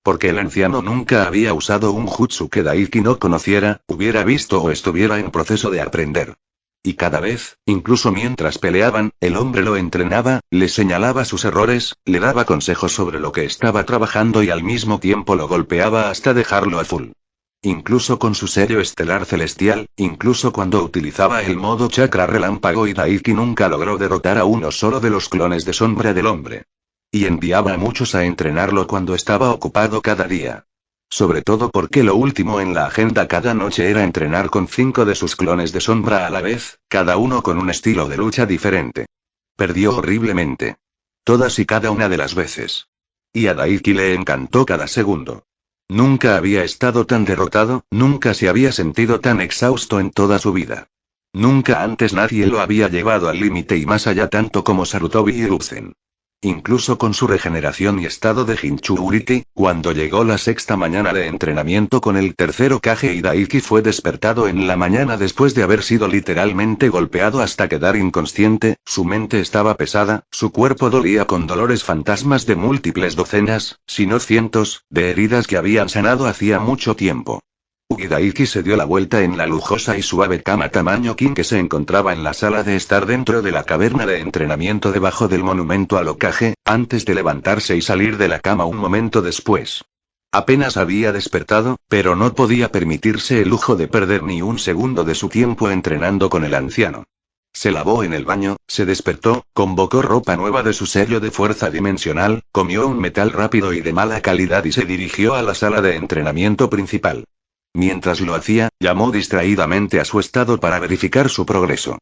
Porque el anciano nunca había usado un jutsu que Daiki no conociera, hubiera visto o estuviera en proceso de aprender. Y cada vez, incluso mientras peleaban, el hombre lo entrenaba, le señalaba sus errores, le daba consejos sobre lo que estaba trabajando y al mismo tiempo lo golpeaba hasta dejarlo a full. Incluso con su sello estelar celestial, incluso cuando utilizaba el modo chakra relámpago y Daiki nunca logró derrotar a uno solo de los clones de sombra del hombre. Y enviaba a muchos a entrenarlo cuando estaba ocupado cada día. Sobre todo porque lo último en la agenda cada noche era entrenar con 5 de sus clones de sombra a la vez, cada uno con un estilo de lucha diferente. Perdió horriblemente. Todas y cada una de las veces. Y a Daiki le encantó cada segundo. Nunca había estado tan derrotado, nunca se había sentido tan exhausto en toda su vida. Nunca antes nadie lo había llevado al límite y más allá tanto como Sarutobi Hiruzen. Incluso con su regeneración y estado de Jinchuriki, cuando llegó la 6ª mañana de entrenamiento con el tercer Hokage y Daiki fue despertado en la mañana después de haber sido literalmente golpeado hasta quedar inconsciente, su mente estaba pesada, su cuerpo dolía con dolores fantasmas de múltiples docenas, si no cientos, de heridas que habían sanado hacía mucho tiempo. Daiki se dio la vuelta en la lujosa y suave cama tamaño king que se encontraba en la sala de estar dentro de la caverna de entrenamiento debajo del monumento al Hokage, antes de levantarse y salir de la cama un momento después. Apenas había despertado, pero no podía permitirse el lujo de perder ni un segundo de su tiempo entrenando con el anciano. Se lavó en el baño, se despertó, convocó ropa nueva de su sello de fuerza dimensional, comió un metal rápido y de mala calidad y se dirigió a la sala de entrenamiento principal. Mientras lo hacía, llamó distraídamente a su estado para verificar su progreso.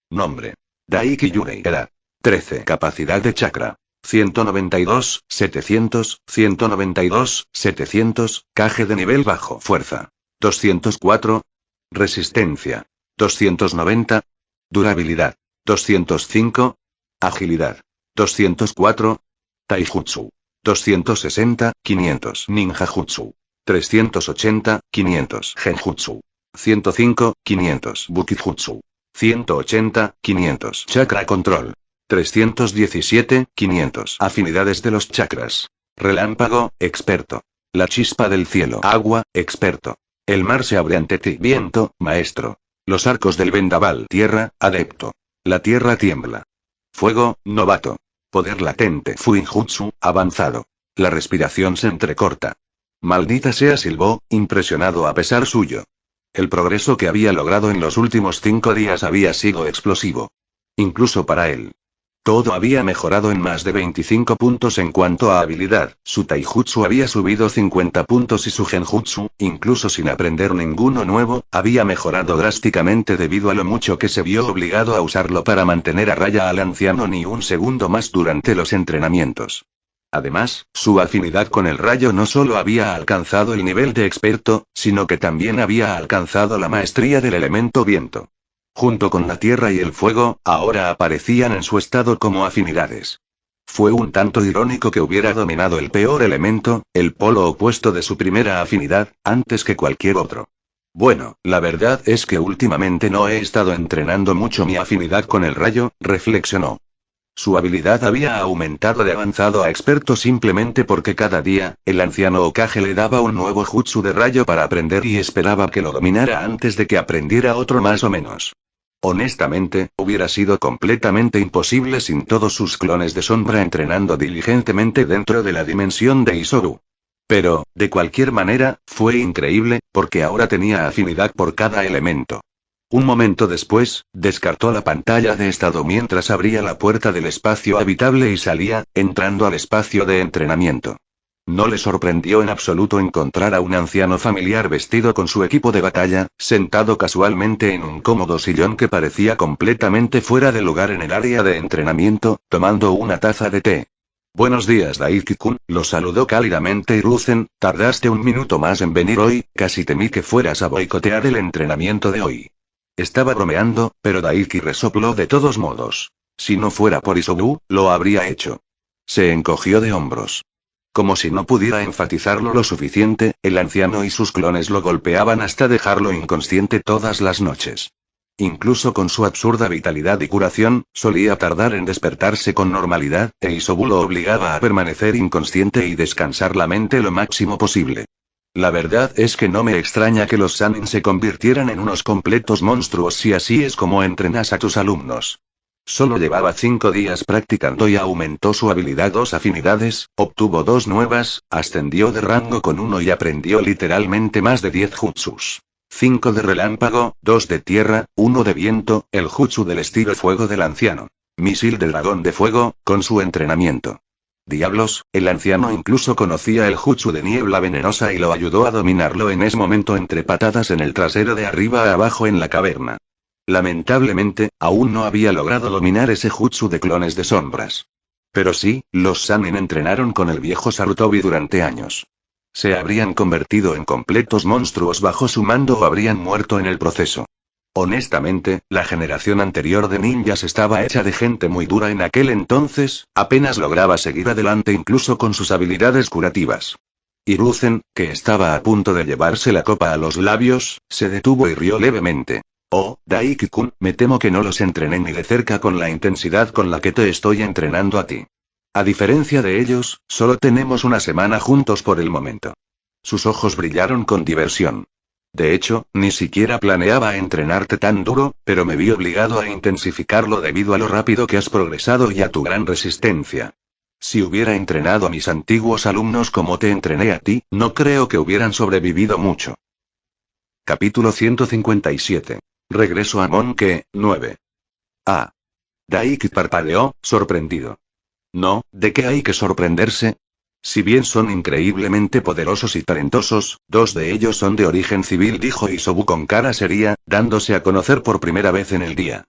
Nombre: Daiki Yurei. Edad: 13. Capacidad de chakra: 192, 700, 192, 700. Kage de nivel bajo. Fuerza: 204. Resistencia: 290. Durabilidad: 205. Agilidad: 204. Taijutsu: 260, 500. Ninja Jutsu: 380, 500. Genjutsu: 105, 500. Bukijutsu: 180, 500. Chakra Control: 317, 500. Afinidades de los chakras: relámpago, experto. La chispa del cielo, agua, experto. El mar se abre ante ti, viento, maestro. Los arcos del vendaval, tierra, adepto. La tierra tiembla. Fuego, novato. Poder latente, Fuinjutsu, avanzado. La respiración se entrecorta. Maldita sea, silbó, impresionado a pesar suyo. El progreso que había logrado en los últimos 5 días había sido explosivo. Incluso para él. Todo había mejorado en más de 25 puntos en cuanto a habilidad, su taijutsu había subido 50 puntos y su genjutsu, incluso sin aprender ninguno nuevo, había mejorado drásticamente debido a lo mucho que se vio obligado a usarlo para mantener a raya al anciano ni un segundo más durante los entrenamientos. Además, su afinidad con el rayo no solo había alcanzado el nivel de experto, sino que también había alcanzado la maestría del elemento viento. Junto con la tierra y el fuego, ahora aparecían en su estado como afinidades. Fue un tanto irónico que hubiera dominado el peor elemento, el polo opuesto de su primera afinidad, antes que cualquier otro. Bueno, la verdad es que últimamente no he estado entrenando mucho mi afinidad con el rayo, reflexionó. Su habilidad había aumentado de avanzado a experto simplemente porque cada día, el anciano Hokage le daba un nuevo jutsu de rayo para aprender y esperaba que lo dominara antes de que aprendiera otro más o menos. Honestamente, hubiera sido completamente imposible sin todos sus clones de sombra entrenando diligentemente dentro de la dimensión de Isobu. Pero, de cualquier manera, fue increíble, porque ahora tenía afinidad por cada elemento. Un momento después, descartó la pantalla de estado mientras abría la puerta del espacio habitable y salía, entrando al espacio de entrenamiento. No le sorprendió en absoluto encontrar a un anciano familiar vestido con su equipo de batalla, sentado casualmente en un cómodo sillón que parecía completamente fuera de lugar en el área de entrenamiento, tomando una taza de té. Buenos días, Daiki-kun, lo saludó cálidamente Hiruzen. Tardaste un minuto más en venir hoy, casi temí que fueras a boicotear el entrenamiento de hoy. Estaba bromeando, pero Daiki resopló de todos modos. Si no fuera por Isobu, lo habría hecho. Se encogió de hombros. Como si no pudiera enfatizarlo lo suficiente, el anciano y sus clones lo golpeaban hasta dejarlo inconsciente todas las noches. Incluso con su absurda vitalidad y curación, solía tardar en despertarse con normalidad, e Isobu lo obligaba a permanecer inconsciente y descansar la mente lo máximo posible. La verdad es que no me extraña que los Sannin se convirtieran en unos completos monstruos si así es como entrenas a tus alumnos. Solo llevaba 5 días practicando y aumentó su habilidad 2 afinidades, obtuvo 2 nuevas, ascendió de rango con 1 y aprendió literalmente más de 10 jutsus. 5 de relámpago, 2 de tierra, 1 de viento, el jutsu del estilo fuego del anciano. Misil del dragón de fuego, con su entrenamiento. Diablos, el anciano incluso conocía el jutsu de niebla venenosa y lo ayudó a dominarlo en ese momento entre patadas en el trasero de arriba a abajo en la caverna. Lamentablemente, aún no había logrado dominar ese jutsu de clones de sombras. Pero sí, los Sannin entrenaron con el viejo Sarutobi durante años. Se habrían convertido en completos monstruos bajo su mando o habrían muerto en el proceso. Honestamente, la generación anterior de ninjas estaba hecha de gente muy dura en aquel entonces, apenas lograba seguir adelante incluso con sus habilidades curativas. Hiruzen, que estaba a punto de llevarse la copa a los labios, se detuvo y rió levemente. Oh, Daiki-kun, me temo que no los entrené ni de cerca con la intensidad con la que te estoy entrenando a ti. A diferencia de ellos, solo tenemos una semana juntos por el momento. Sus ojos brillaron con diversión. De hecho, ni siquiera planeaba entrenarte tan duro, pero me vi obligado a intensificarlo debido a lo rápido que has progresado y a tu gran resistencia. Si hubiera entrenado a mis antiguos alumnos como te entrené a ti, no creo que hubieran sobrevivido mucho. Capítulo 157. Regreso a Monke, 9. Ah. Daiki parpadeó, sorprendido. No, ¿de qué hay que sorprenderse? Si bien son increíblemente poderosos y talentosos, 2 de ellos son de origen civil, dijo Isobu con cara seria, dándose a conocer por primera vez en el día.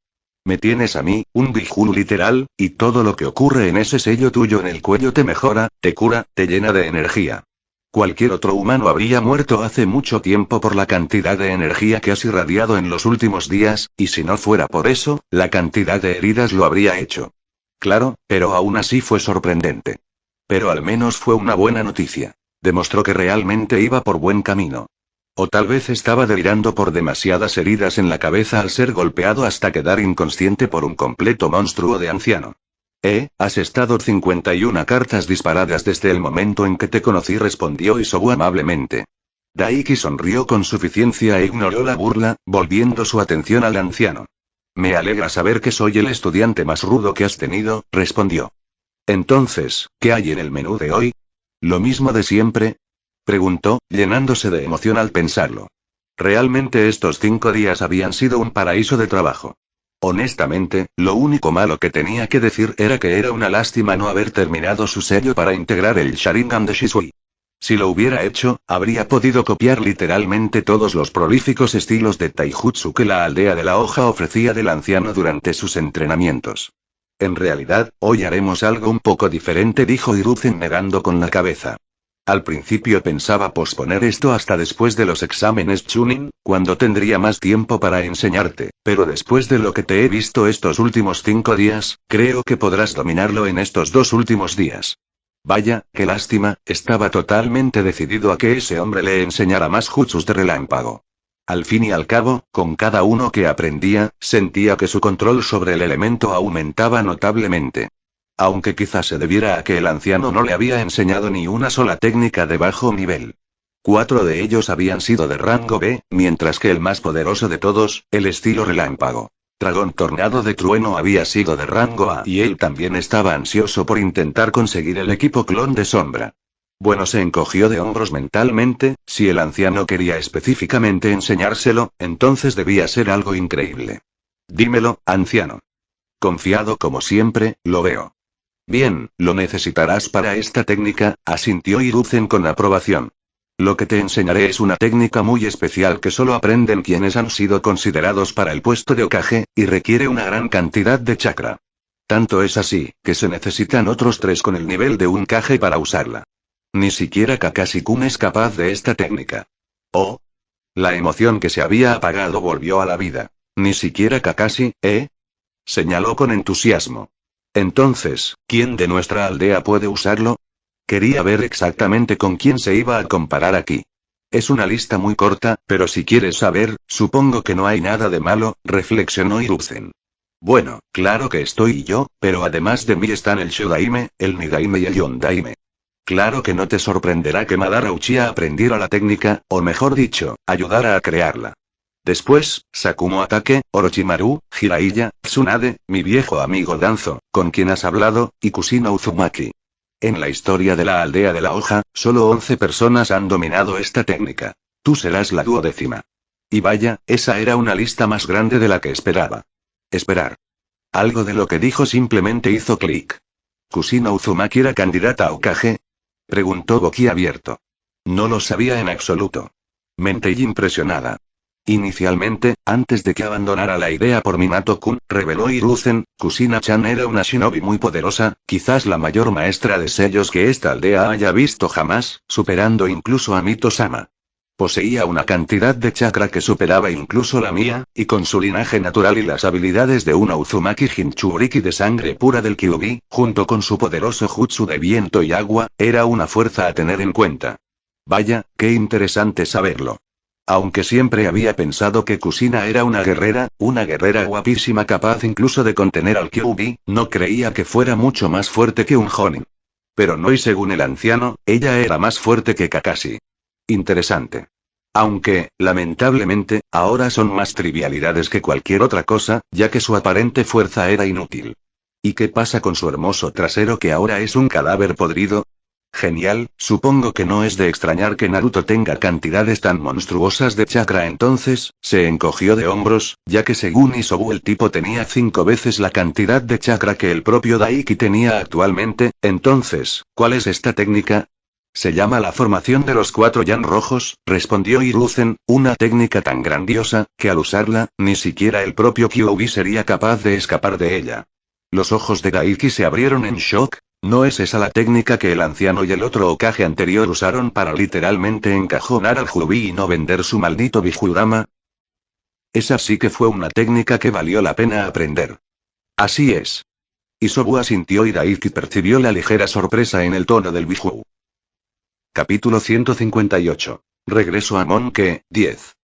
Me tienes a mí, un Bihulu literal, y todo lo que ocurre en ese sello tuyo en el cuello te mejora, te cura, te llena de energía. Cualquier otro humano habría muerto hace mucho tiempo por la cantidad de energía que has irradiado en los últimos días, y si no fuera por eso, la cantidad de heridas lo habría hecho. Claro, pero aún así fue sorprendente. Pero al menos fue una buena noticia. Demostró que realmente iba por buen camino. O tal vez estaba delirando por demasiadas heridas en la cabeza al ser golpeado hasta quedar inconsciente por un completo monstruo de anciano. Has estado 51 cartas disparadas desde el momento en que te conocí, respondió Isobu amablemente. Daiki sonrió con suficiencia e ignoró la burla, volviendo su atención al anciano. Me alegra saber que soy el estudiante más rudo que has tenido, respondió. Entonces, ¿qué hay en el menú de hoy? ¿Lo mismo de siempre? Preguntó, llenándose de emoción al pensarlo. Realmente estos 5 días habían sido un paraíso de trabajo. Honestamente, lo único malo que tenía que decir era que era una lástima no haber terminado su sello para integrar el Sharingan de Shisui. Si lo hubiera hecho, habría podido copiar literalmente todos los prolíficos estilos de taijutsu que la aldea de la hoja ofrecía del anciano durante sus entrenamientos. En realidad, hoy haremos algo un poco diferente, dijo Hiruzen negando con la cabeza. Al principio pensaba posponer esto hasta después de los exámenes Chunin, cuando tendría más tiempo para enseñarte, pero después de lo que te he visto estos últimos 5 días, creo que podrás dominarlo en estos 2 últimos días. Vaya, qué lástima, estaba totalmente decidido a que ese hombre le enseñara más jutsus de relámpago. Al fin y al cabo, con cada uno que aprendía, sentía que su control sobre el elemento aumentaba notablemente. Aunque quizás se debiera a que el anciano no le había enseñado ni una sola técnica de bajo nivel. 4 de ellos habían sido de rango B, mientras que el más poderoso de todos, el estilo relámpago. Dragón Tornado de Trueno había sido de rango A y él también estaba ansioso por intentar conseguir el equipo clon de Sombra. Bueno, se encogió de hombros mentalmente, si el anciano quería específicamente enseñárselo, entonces debía ser algo increíble. Dímelo, anciano. Confiado como siempre, lo veo. Bien, lo necesitarás para esta técnica, asintió Hiruzen con aprobación. Lo que te enseñaré es una técnica muy especial que solo aprenden quienes han sido considerados para el puesto de Hokage, y requiere una gran cantidad de chakra. Tanto es así, que se necesitan otros 3 con el nivel de un Kage para usarla. Ni siquiera Kakashi-kun es capaz de esta técnica. Oh. La emoción que se había apagado volvió a la vida. Ni siquiera Kakashi, ¿eh? Señaló con entusiasmo. Entonces, ¿quién de nuestra aldea puede usarlo? Quería ver exactamente con quién se iba a comparar aquí. Es una lista muy corta, pero si quieres saber, supongo que no hay nada de malo, reflexionó Hiruzen. Bueno, claro que estoy yo, pero además de mí están el Shodaime, el Nidaime y el Yondaime. Claro que no te sorprenderá que Madara Uchiha aprendiera la técnica, o mejor dicho, ayudara a crearla. Después, Sakumo Atake, Orochimaru, Jiraiya, Tsunade, mi viejo amigo Danzo, con quien has hablado, y Kushina Uzumaki. En la historia de la aldea de la hoja, solo 11 personas han dominado esta técnica. Tú serás la 12ª. Y vaya, esa era una lista más grande de la que esperaba. Esperar. Algo de lo que dijo simplemente hizo clic. ¿Kushina Uzumaki era candidata a Hokage? Preguntó boquiabierto. No lo sabía en absoluto. Mente impresionada. Inicialmente, antes de que abandonara la idea por Minato-kun, reveló Hiruzen, Kushina-chan era una shinobi muy poderosa, quizás la mayor maestra de sellos que esta aldea haya visto jamás, superando incluso a Mito-sama. Poseía una cantidad de chakra que superaba incluso la mía, y con su linaje natural y las habilidades de una Uzumaki Jinchuriki de sangre pura del Kyuubi, junto con su poderoso jutsu de viento y agua, era una fuerza a tener en cuenta. Vaya, qué interesante saberlo. Aunque siempre había pensado que Kushina era una guerrera guapísima capaz incluso de contener al Kyuubi, no creía que fuera mucho más fuerte que un Jonin. Pero no, y según el anciano, ella era más fuerte que Kakashi. Interesante. Aunque, lamentablemente, ahora son más trivialidades que cualquier otra cosa, ya que su aparente fuerza era inútil. ¿Y qué pasa con su hermoso trasero que ahora es un cadáver podrido? Genial, supongo que no es de extrañar que Naruto tenga cantidades tan monstruosas de chakra. Entonces, se encogió de hombros, ya que según Isobu el tipo tenía 5 veces la cantidad de chakra que el propio Daiki tenía actualmente. Entonces, ¿cuál es esta técnica? Se llama la formación de los 4 yan rojos, respondió Hiruzen, una técnica tan grandiosa, que al usarla, ni siquiera el propio Kyuubi sería capaz de escapar de ella. Los ojos de Daiki se abrieron en shock. ¿No es esa la técnica que el anciano y el otro Hokage anterior usaron para literalmente encajonar al Kyuubi y no vender su maldito Bijurama? Esa sí que fue una técnica que valió la pena aprender. Así es. Isobu asintió y Daiki percibió la ligera sorpresa en el tono del Biju. Capítulo 158. Regreso a Monke, 10.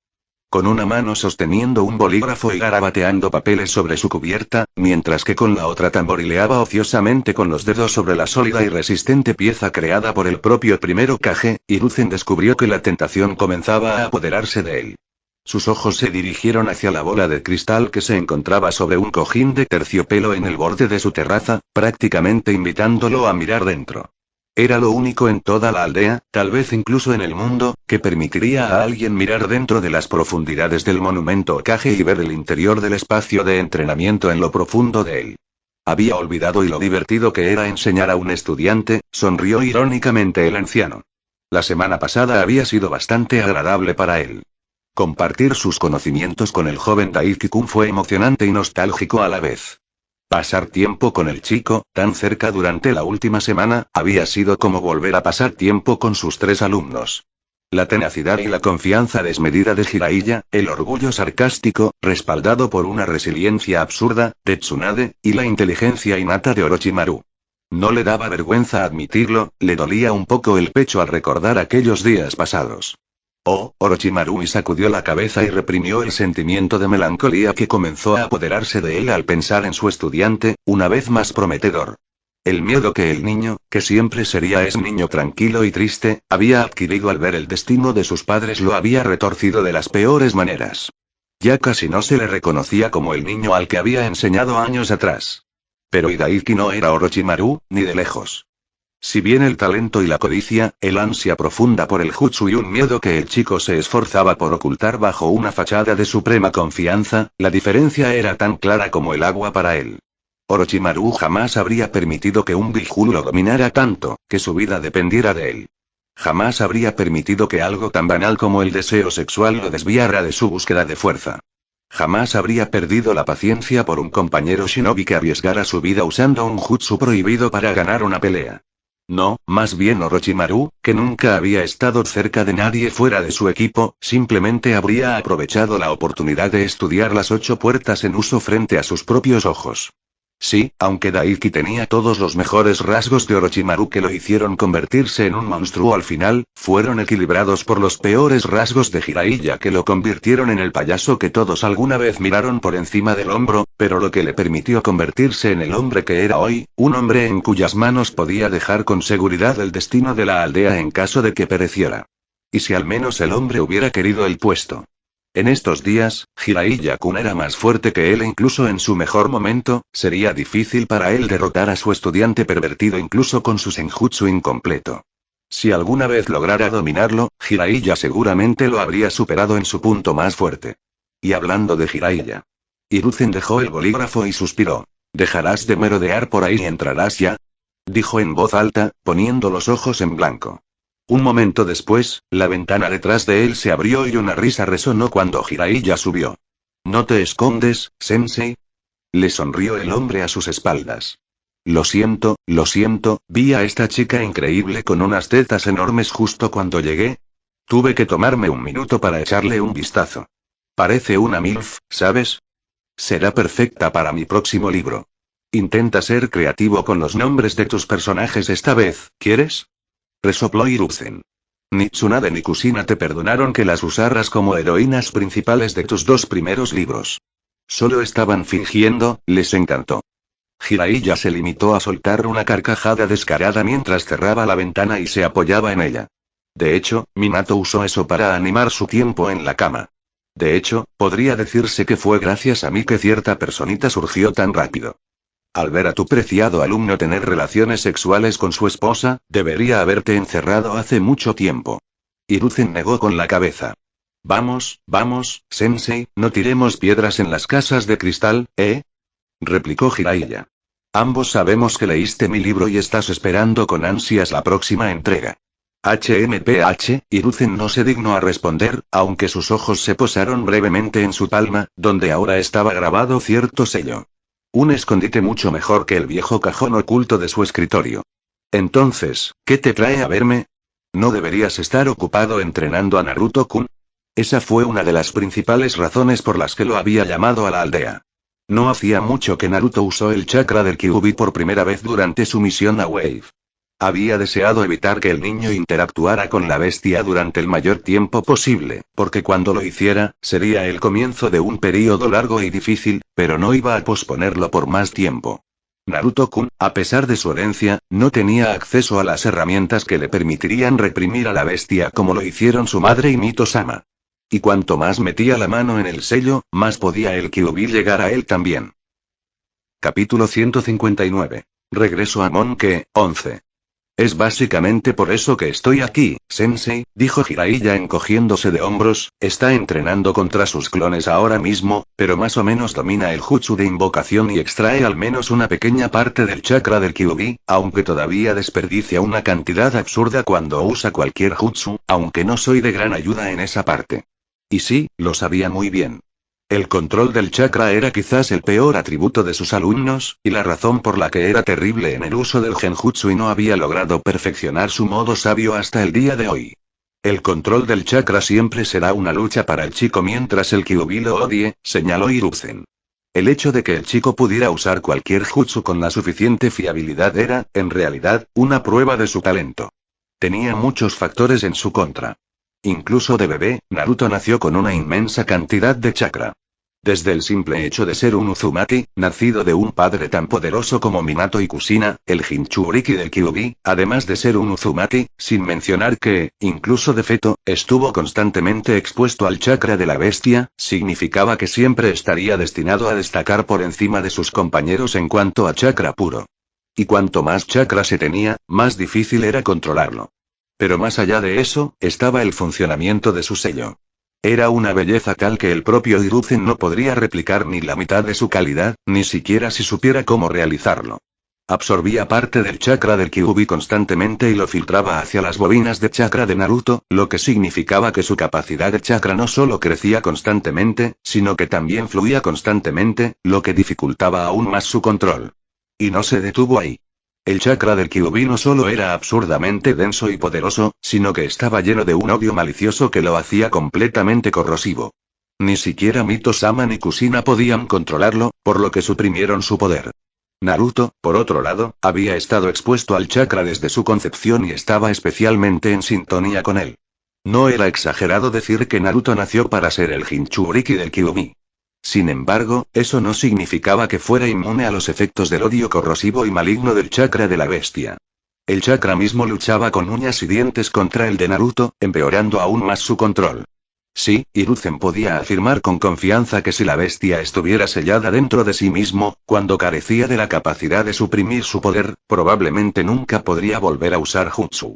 Con una mano sosteniendo un bolígrafo y garabateando papeles sobre su cubierta, mientras que con la otra tamborileaba ociosamente con los dedos sobre la sólida y resistente pieza creada por el propio primer Hokage, Hiruzen descubrió que la tentación comenzaba a apoderarse de él. Sus ojos se dirigieron hacia la bola de cristal que se encontraba sobre un cojín de terciopelo en el borde de su terraza, prácticamente invitándolo a mirar dentro. Era lo único en toda la aldea, tal vez incluso en el mundo, que permitiría a alguien mirar dentro de las profundidades del monumento Hokage y ver el interior del espacio de entrenamiento en lo profundo de él. Había olvidado y lo divertido que era enseñar a un estudiante, sonrió irónicamente el anciano. La semana pasada había sido bastante agradable para él. Compartir sus conocimientos con el joven Daiki-kun fue emocionante y nostálgico a la vez. Pasar tiempo con el chico, tan cerca durante la última semana, había sido como volver a pasar tiempo con sus 3 alumnos. La tenacidad y la confianza desmedida de Jiraiya, el orgullo sarcástico, respaldado por una resiliencia absurda, de Tsunade, y la inteligencia innata de Orochimaru. No le daba vergüenza admitirlo, le dolía un poco el pecho al recordar aquellos días pasados. Oh, Orochimaru sacudió la cabeza y reprimió el sentimiento de melancolía que comenzó a apoderarse de él al pensar en su estudiante, una vez más prometedor. El miedo que el niño, que siempre sería ese niño tranquilo y triste, había adquirido al ver el destino de sus padres lo había retorcido de las peores maneras. Ya casi no se le reconocía como el niño al que había enseñado años atrás. Pero Hideki no era Orochimaru, ni de lejos. Si bien el talento y la codicia, el ansia profunda por el jutsu y un miedo que el chico se esforzaba por ocultar bajo una fachada de suprema confianza, la diferencia era tan clara como el agua para él. Orochimaru jamás habría permitido que un Biju lo dominara tanto, que su vida dependiera de él. Jamás habría permitido que algo tan banal como el deseo sexual lo desviara de su búsqueda de fuerza. Jamás habría perdido la paciencia por un compañero shinobi que arriesgara su vida usando un jutsu prohibido para ganar una pelea. No, más bien Orochimaru, que nunca había estado cerca de nadie fuera de su equipo, simplemente habría aprovechado la oportunidad de estudiar las 8 puertas en uso frente a sus propios ojos. Sí, aunque Daiki tenía todos los mejores rasgos de Orochimaru que lo hicieron convertirse en un monstruo al final, fueron equilibrados por los peores rasgos de Jiraiya que lo convirtieron en el payaso que todos alguna vez miraron por encima del hombro, pero lo que le permitió convertirse en el hombre que era hoy, un hombre en cuyas manos podía dejar con seguridad el destino de la aldea en caso de que pereciera. Y si al menos el hombre hubiera querido el puesto. En estos días, Jiraiya-kun era más fuerte que él e incluso en su mejor momento, sería difícil para él derrotar a su estudiante pervertido incluso con su senjutsu incompleto. Si alguna vez lograra dominarlo, Jiraiya seguramente lo habría superado en su punto más fuerte. Y hablando de Jiraiya. Hiruzen dejó el bolígrafo y suspiró. ¿Dejarás de merodear por ahí y entrarás ya? Dijo en voz alta, poniendo los ojos en blanco. Un momento después, la ventana detrás de él se abrió y una risa resonó cuando Jiraiya subió. ¿No te escondes, sensei? Le sonrió el hombre a sus espaldas. Lo siento, vi a esta chica increíble con unas tetas enormes justo cuando llegué. Tuve que tomarme un minuto para echarle un vistazo. Parece una MILF, ¿sabes? Será perfecta para mi próximo libro. Intenta ser creativo con los nombres de tus personajes esta vez, ¿quieres? Resopló Hiruzen. Ni Tsunade ni Kusina te perdonaron que las usaras como heroínas principales de tus 2 primeros libros. Solo estaban fingiendo, les encantó. Jiraiya se limitó a soltar una carcajada descarada mientras cerraba la ventana y se apoyaba en ella. De hecho, Minato usó eso para animar su tiempo en la cama. De hecho, podría decirse que fue gracias a mí que cierta personita surgió tan rápido. Al ver a tu preciado alumno tener relaciones sexuales con su esposa, debería haberte encerrado hace mucho tiempo. Hiruzen negó con la cabeza. Vamos, sensei, no tiremos piedras en las casas de cristal, ¿eh? Replicó Jiraiya. Ambos sabemos que leíste mi libro y estás esperando con ansias la próxima entrega. Hiruzen no se dignó a responder, aunque sus ojos se posaron brevemente en su palma, donde ahora estaba grabado cierto sello. Un escondite mucho mejor que el viejo cajón oculto de su escritorio. Entonces, ¿qué te trae a verme? ¿No deberías estar ocupado entrenando a Naruto-kun? Esa fue una de las principales razones por las que lo había llamado a la aldea. No hacía mucho que Naruto usó el chakra del Kyuubi por primera vez durante su misión a Wave. Había deseado evitar que el niño interactuara con la bestia durante el mayor tiempo posible, porque cuando lo hiciera, sería el comienzo de un período largo y difícil, pero no iba a posponerlo por más tiempo. Naruto-kun, a pesar de su herencia, no tenía acceso a las herramientas que le permitirían reprimir a la bestia como lo hicieron su madre y Mito-sama. Y cuanto más metía la mano en el sello, más podía el Kyuubi llegar a él también. Capítulo 159. Regreso a Monke, 11. Es básicamente por eso que estoy aquí, sensei, dijo Jiraiya encogiéndose de hombros. Está entrenando contra sus clones ahora mismo, pero más o menos domina el jutsu de invocación y extrae al menos una pequeña parte del chakra del Kyuubi, aunque todavía desperdicia una cantidad absurda cuando usa cualquier jutsu, aunque no soy de gran ayuda en esa parte. Y sí, lo sabía muy bien. El control del chakra era quizás el peor atributo de sus alumnos, y la razón por la que era terrible en el uso del genjutsu y no había logrado perfeccionar su modo sabio hasta el día de hoy. El control del chakra siempre será una lucha para el chico mientras el Kyuubi lo odie, señaló Hiruzen. El hecho de que el chico pudiera usar cualquier jutsu con la suficiente fiabilidad era, en realidad, una prueba de su talento. Tenía muchos factores en su contra. Incluso de bebé, Naruto nació con una inmensa cantidad de chakra. Desde el simple hecho de ser un Uzumaki, nacido de un padre tan poderoso como Minato y Kushina, el Jinchuriki del Kyuubi, además de ser un Uzumaki, sin mencionar que, incluso de feto, estuvo constantemente expuesto al chakra de la bestia, significaba que siempre estaría destinado a destacar por encima de sus compañeros en cuanto a chakra puro. Y cuanto más chakra se tenía, más difícil era controlarlo. Pero más allá de eso, estaba el funcionamiento de su sello. Era una belleza tal que el propio Hiruzen no podría replicar ni la mitad de su calidad, ni siquiera si supiera cómo realizarlo. Absorbía parte del chakra del Kyuubi constantemente y lo filtraba hacia las bobinas de chakra de Naruto, lo que significaba que su capacidad de chakra no solo crecía constantemente, sino que también fluía constantemente, lo que dificultaba aún más su control. Y no se detuvo ahí. El chakra del Kyuubi no solo era absurdamente denso y poderoso, sino que estaba lleno de un odio malicioso que lo hacía completamente corrosivo. Ni siquiera Mito-sama ni Kushina podían controlarlo, por lo que suprimieron su poder. Naruto, por otro lado, había estado expuesto al chakra desde su concepción y estaba especialmente en sintonía con él. No era exagerado decir que Naruto nació para ser el Jinchuriki del Kyuubi. Sin embargo, eso no significaba que fuera inmune a los efectos del odio corrosivo y maligno del chakra de la bestia. El chakra mismo luchaba con uñas y dientes contra el de Naruto, empeorando aún más su control. Sí, Hiruzen podía afirmar con confianza que si la bestia estuviera sellada dentro de sí mismo, cuando carecía de la capacidad de suprimir su poder, probablemente nunca podría volver a usar jutsu.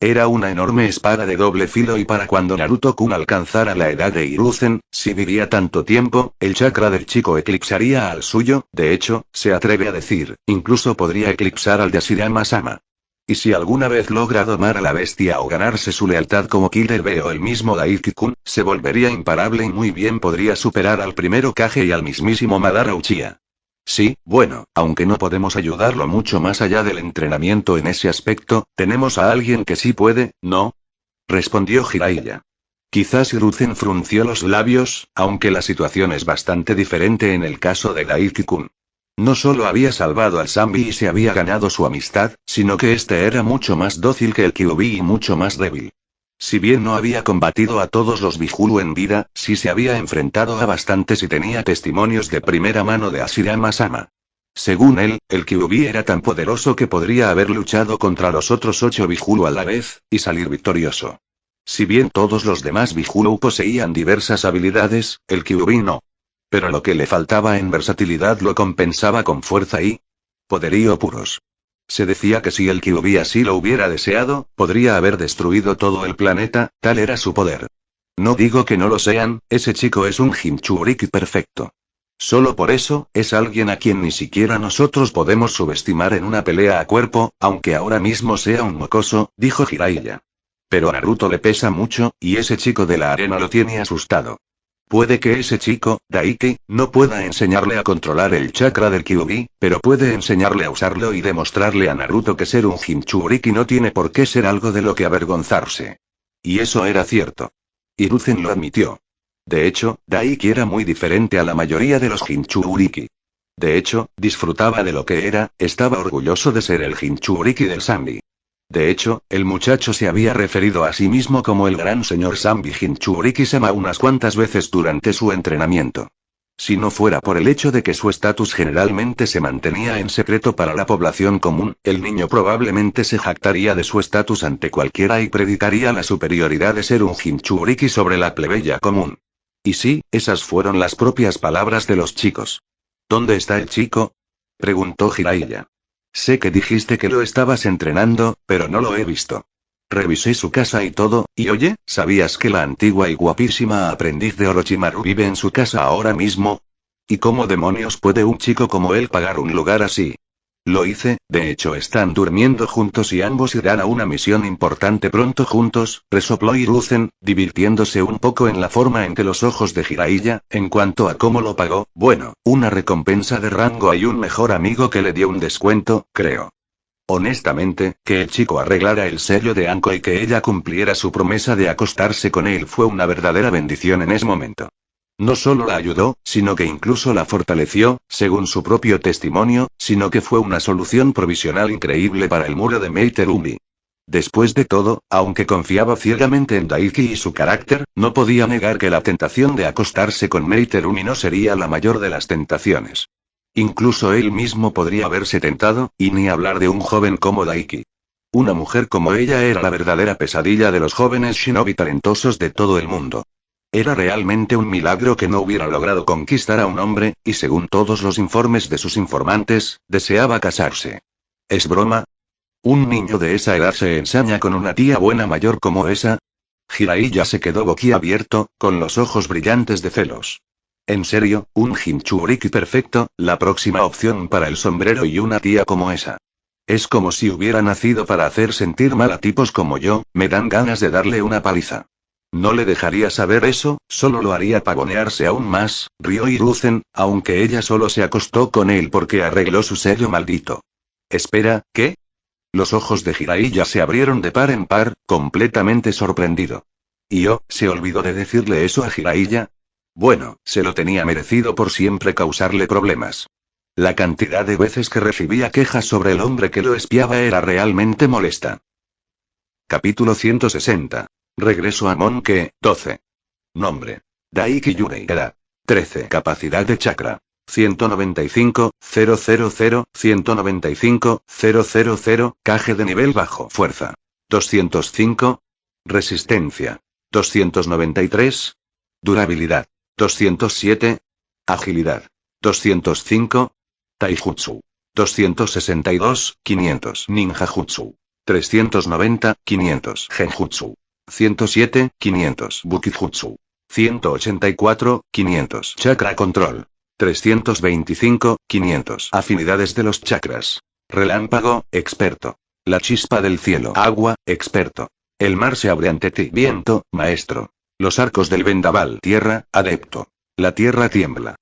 Era una enorme espada de doble filo y para cuando Naruto-kun alcanzara la edad de Hiruzen, si vivía tanto tiempo, el chakra del chico eclipsaría al suyo, de hecho, se atreve a decir, incluso podría eclipsar al de Hashirama-sama. Y si alguna vez logra domar a la bestia o ganarse su lealtad como Killer Bee o el mismo Daiki-kun, se volvería imparable y muy bien podría superar al primer Hokage y al mismísimo Madara Uchiha. Sí, bueno, aunque no podemos ayudarlo mucho más allá del entrenamiento en ese aspecto, tenemos a alguien que sí puede, ¿no? Respondió Jiraiya. Quizás Hiruzen frunció los labios, aunque la situación es bastante diferente en el caso de Daiki-kun. No solo había salvado al Sanbi y se había ganado su amistad, sino que este era mucho más dócil que el Kyuubi y mucho más débil. Si bien no había combatido a todos los Bihulu en vida, sí se había enfrentado a bastantes y tenía testimonios de primera mano de Hashirama-sama. Según él, el Kyuubi era tan poderoso que podría haber luchado contra los otros 8 Bihulu a la vez, y salir victorioso. Si bien todos los demás Bihulu poseían diversas habilidades, el Kyuubi no. Pero lo que le faltaba en versatilidad lo compensaba con fuerza y poderío puros. Se decía que si el Kyuubi así lo hubiera deseado, podría haber destruido todo el planeta, tal era su poder. No digo que no lo sean, ese chico es un Jinchuriki perfecto. Solo por eso, es alguien a quien ni siquiera nosotros podemos subestimar en una pelea a cuerpo, aunque ahora mismo sea un mocoso, dijo Jiraiya. Pero a Naruto le pesa mucho, y ese chico de la arena lo tiene asustado. Puede que ese chico, Daiki, no pueda enseñarle a controlar el chakra del Kyuubi, pero puede enseñarle a usarlo y demostrarle a Naruto que ser un Jinchuriki no tiene por qué ser algo de lo que avergonzarse. Y eso era cierto. Hiruzen lo admitió. De hecho, Daiki era muy diferente a la mayoría de los Jinchuriki. De hecho, disfrutaba de lo que era, estaba orgulloso de ser el Jinchuriki del Sanbi. De hecho, el muchacho se había referido a sí mismo como el gran señor Sanbi Jinchuriki-sama unas cuantas veces durante su entrenamiento. Si no fuera por el hecho de que su estatus generalmente se mantenía en secreto para la población común, el niño probablemente se jactaría de su estatus ante cualquiera y predicaría la superioridad de ser un Jinchuriki sobre la plebeya común. Y sí, esas fueron las propias palabras de los chicos. ¿Dónde está el chico?, preguntó Jiraiya. Sé que dijiste que lo estabas entrenando, pero no lo he visto. Revisé su casa y todo, y oye, ¿sabías que la antigua y guapísima aprendiz de Orochimaru vive en su casa ahora mismo? ¿Y cómo demonios puede un chico como él pagar un lugar así? Lo hice, de hecho están durmiendo juntos y ambos irán a una misión importante pronto juntos, resopló Hiruzen, divirtiéndose un poco en la forma en que los ojos de Jiraiya, en cuanto a cómo lo pagó, bueno, una recompensa de rango y un mejor amigo que le dio un descuento, creo. Honestamente, que el chico arreglara el sello de Anko y que ella cumpliera su promesa de acostarse con él fue una verdadera bendición en ese momento. No solo la ayudó, sino que incluso la fortaleció, según su propio testimonio, sino que fue una solución provisional increíble para el muro de Meiterumi. Después de todo, aunque confiaba ciegamente en Daiki y su carácter, no podía negar que la tentación de acostarse con Mei Terumi no sería la mayor de las tentaciones. Incluso él mismo podría haberse tentado, y ni hablar de un joven como Daiki. Una mujer como ella era la verdadera pesadilla de los jóvenes shinobi talentosos de todo el mundo. Era realmente un milagro que no hubiera logrado conquistar a un hombre, y según todos los informes de sus informantes, deseaba casarse. ¿Es broma? ¿Un niño de esa edad se ensaña con una tía buena mayor como esa? Jiraiya se quedó boquiabierto, con los ojos brillantes de celos. En serio, un Jinchuriki perfecto, la próxima opción para el sombrero y una tía como esa. Es como si hubiera nacido para hacer sentir mal a tipos como yo, me dan ganas de darle una paliza. No le dejaría saber eso, solo lo haría pavonearse aún más, rió Hiruzen, aunque ella solo se acostó con él porque arregló su sello maldito. Espera, ¿qué? Los ojos de Jiraiya se abrieron de par en par, completamente sorprendido. ¿Y yo, se olvidó de decirle eso a Jiraiya? Bueno, se lo tenía merecido por siempre causarle problemas. La cantidad de veces que recibía quejas sobre el hombre que lo espiaba era realmente molesta. Capítulo 160. Regreso a Monke, 12. Nombre. Daiki Yurei. Edad. 13. Capacidad de chakra. 195, 000, 195, 000, caje de nivel bajo. Fuerza. 205. Resistencia. 293. Durabilidad. 207. Agilidad. 205. Taijutsu. 262, 500. Ninjajutsu. 390, 500. Genjutsu. 107, 500. Bukijutsu. 184, 500. Chakra control. 325, 500. Afinidades de los chakras. Relámpago, experto. La chispa del cielo. Agua, experto. El mar se abre ante ti. Viento, maestro. Los arcos del vendaval. Tierra, adepto. La tierra tiembla.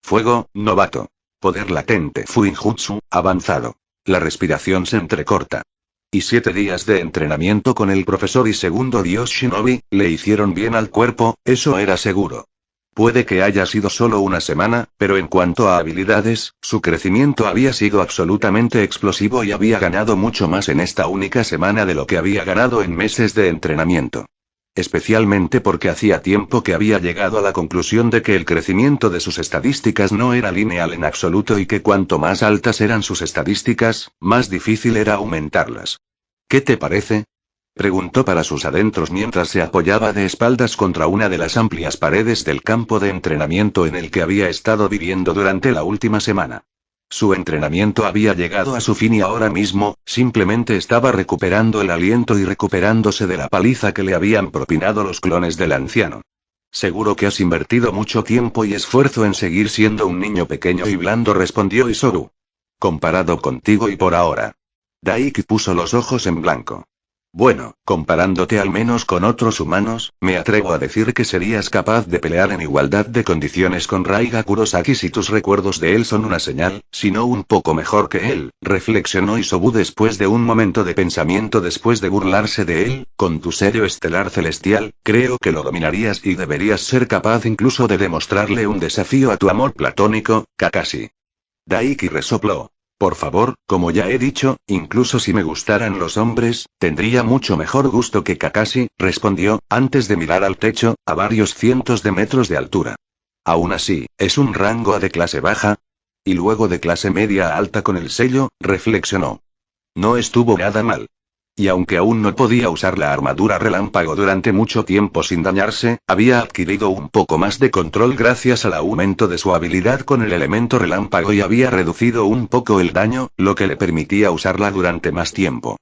Fuego, novato. Poder latente. Fuinjutsu, avanzado. La respiración se entrecorta. Y 7 días de entrenamiento con el profesor y segundo dios shinobi, le hicieron bien al cuerpo, eso era seguro. Puede que haya sido solo una semana, pero en cuanto a habilidades, su crecimiento había sido absolutamente explosivo y había ganado mucho más en esta única semana de lo que había ganado en meses de entrenamiento. Especialmente porque hacía tiempo que había llegado a la conclusión de que el crecimiento de sus estadísticas no era lineal en absoluto y que cuanto más altas eran sus estadísticas, más difícil era aumentarlas. ¿Qué te parece? Preguntó para sus adentros mientras se apoyaba de espaldas contra una de las amplias paredes del campo de entrenamiento en el que había estado viviendo durante la última semana. Su entrenamiento había llegado a su fin y ahora mismo, simplemente estaba recuperando el aliento y recuperándose de la paliza que le habían propinado los clones del anciano. Seguro que has invertido mucho tiempo y esfuerzo en seguir siendo un niño pequeño y blando, respondió Isoru. Comparado contigo y por ahora. Daiki puso los ojos en blanco. Bueno, comparándote al menos con otros humanos, me atrevo a decir que serías capaz de pelear en igualdad de condiciones con Raiga Kurosaki si tus recuerdos de él son una señal, si no un poco mejor que él, reflexionó Isobu después de un momento de pensamiento después de burlarse de él, con tu sello estelar celestial, creo que lo dominarías y deberías ser capaz incluso de demostrarle un desafío a tu amor platónico, Kakashi. Daiki resopló. Por favor, como ya he dicho, incluso si me gustaran los hombres, tendría mucho mejor gusto que Kakashi, respondió, antes de mirar al techo, a varios cientos de metros de altura. Aún así, ¿es un rango de clase baja? Y luego de clase media a alta con el sello, reflexionó. No estuvo nada mal. Y aunque aún no podía usar la armadura relámpago durante mucho tiempo sin dañarse, había adquirido un poco más de control gracias al aumento de su habilidad con el elemento relámpago y había reducido un poco el daño, lo que le permitía usarla durante más tiempo.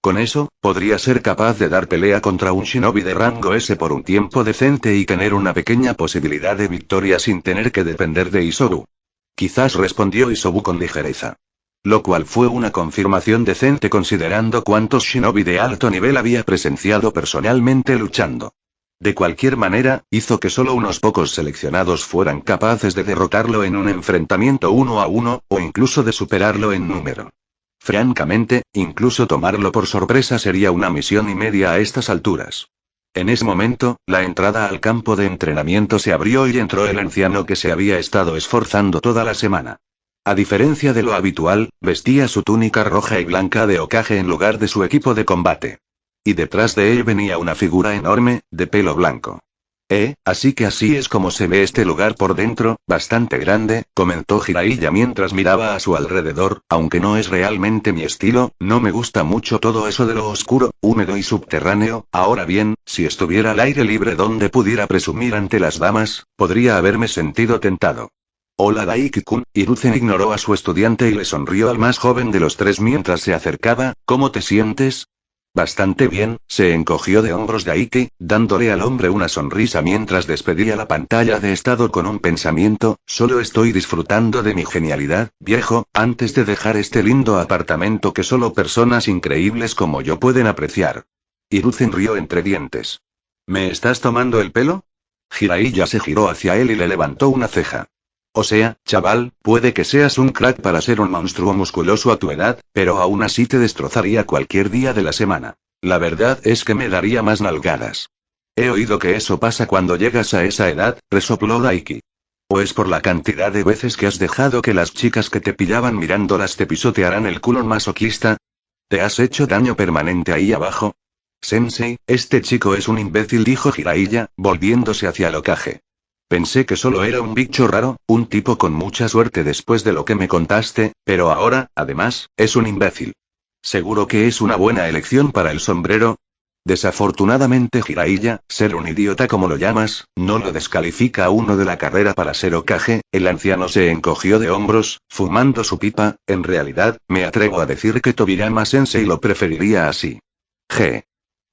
Con eso, podría ser capaz de dar pelea contra un shinobi de rango S por un tiempo decente y tener una pequeña posibilidad de victoria sin tener que depender de Isobu. Quizás, respondió Isobu con ligereza. Lo cual fue una confirmación decente considerando cuántos shinobi de alto nivel había presenciado personalmente luchando. De cualquier manera, hizo que solo unos pocos seleccionados fueran capaces de derrotarlo en un enfrentamiento 1 a 1, o incluso de superarlo en número. Francamente, incluso tomarlo por sorpresa sería una misión y media a estas alturas. En ese momento, la entrada al campo de entrenamiento se abrió y entró el anciano que se había estado esforzando toda la semana. A diferencia de lo habitual, vestía su túnica roja y blanca de Hokage en lugar de su equipo de combate. Y detrás de él venía una figura enorme, de pelo blanco. Así que así es como se ve este lugar por dentro, bastante grande, comentó Jiraiya mientras miraba a su alrededor, aunque no es realmente mi estilo, no me gusta mucho todo eso de lo oscuro, húmedo y subterráneo, ahora bien, si estuviera al aire libre donde pudiera presumir ante las damas, podría haberme sentido tentado. Hola Daiki-kun, Hiruzen ignoró a su estudiante y le sonrió al más joven de los tres mientras se acercaba, ¿cómo te sientes? Bastante bien, se encogió de hombros Daiki, dándole al hombre una sonrisa mientras despedía la pantalla de estado con un pensamiento, solo estoy disfrutando de mi genialidad, viejo, antes de dejar este lindo apartamento que solo personas increíbles como yo pueden apreciar. Hiruzen rió entre dientes. ¿Me estás tomando el pelo? Jiraiya se giró hacia él y le levantó una ceja. O sea, chaval, puede que seas un crack para ser un monstruo musculoso a tu edad, pero aún así te destrozaría cualquier día de la semana. La verdad es que me daría más nalgadas. He oído que eso pasa cuando llegas a esa edad, resopló Daiki. ¿O es por la cantidad de veces que has dejado que las chicas que te pillaban mirándolas te pisotearan el culo masoquista? ¿Te has hecho daño permanente ahí abajo? Sensei, este chico es un imbécil, dijo Jiraiya, volviéndose hacia el Hokage. Pensé que solo era un bicho raro, un tipo con mucha suerte después de lo que me contaste, pero ahora, además, es un imbécil. ¿Seguro que es una buena elección para el sombrero? Desafortunadamente Jiraiya, ser un idiota como lo llamas, no lo descalifica a uno de la carrera para ser Hokage, el anciano se encogió de hombros, fumando su pipa, en realidad, me atrevo a decir que Tobirama Sensei lo preferiría así. G.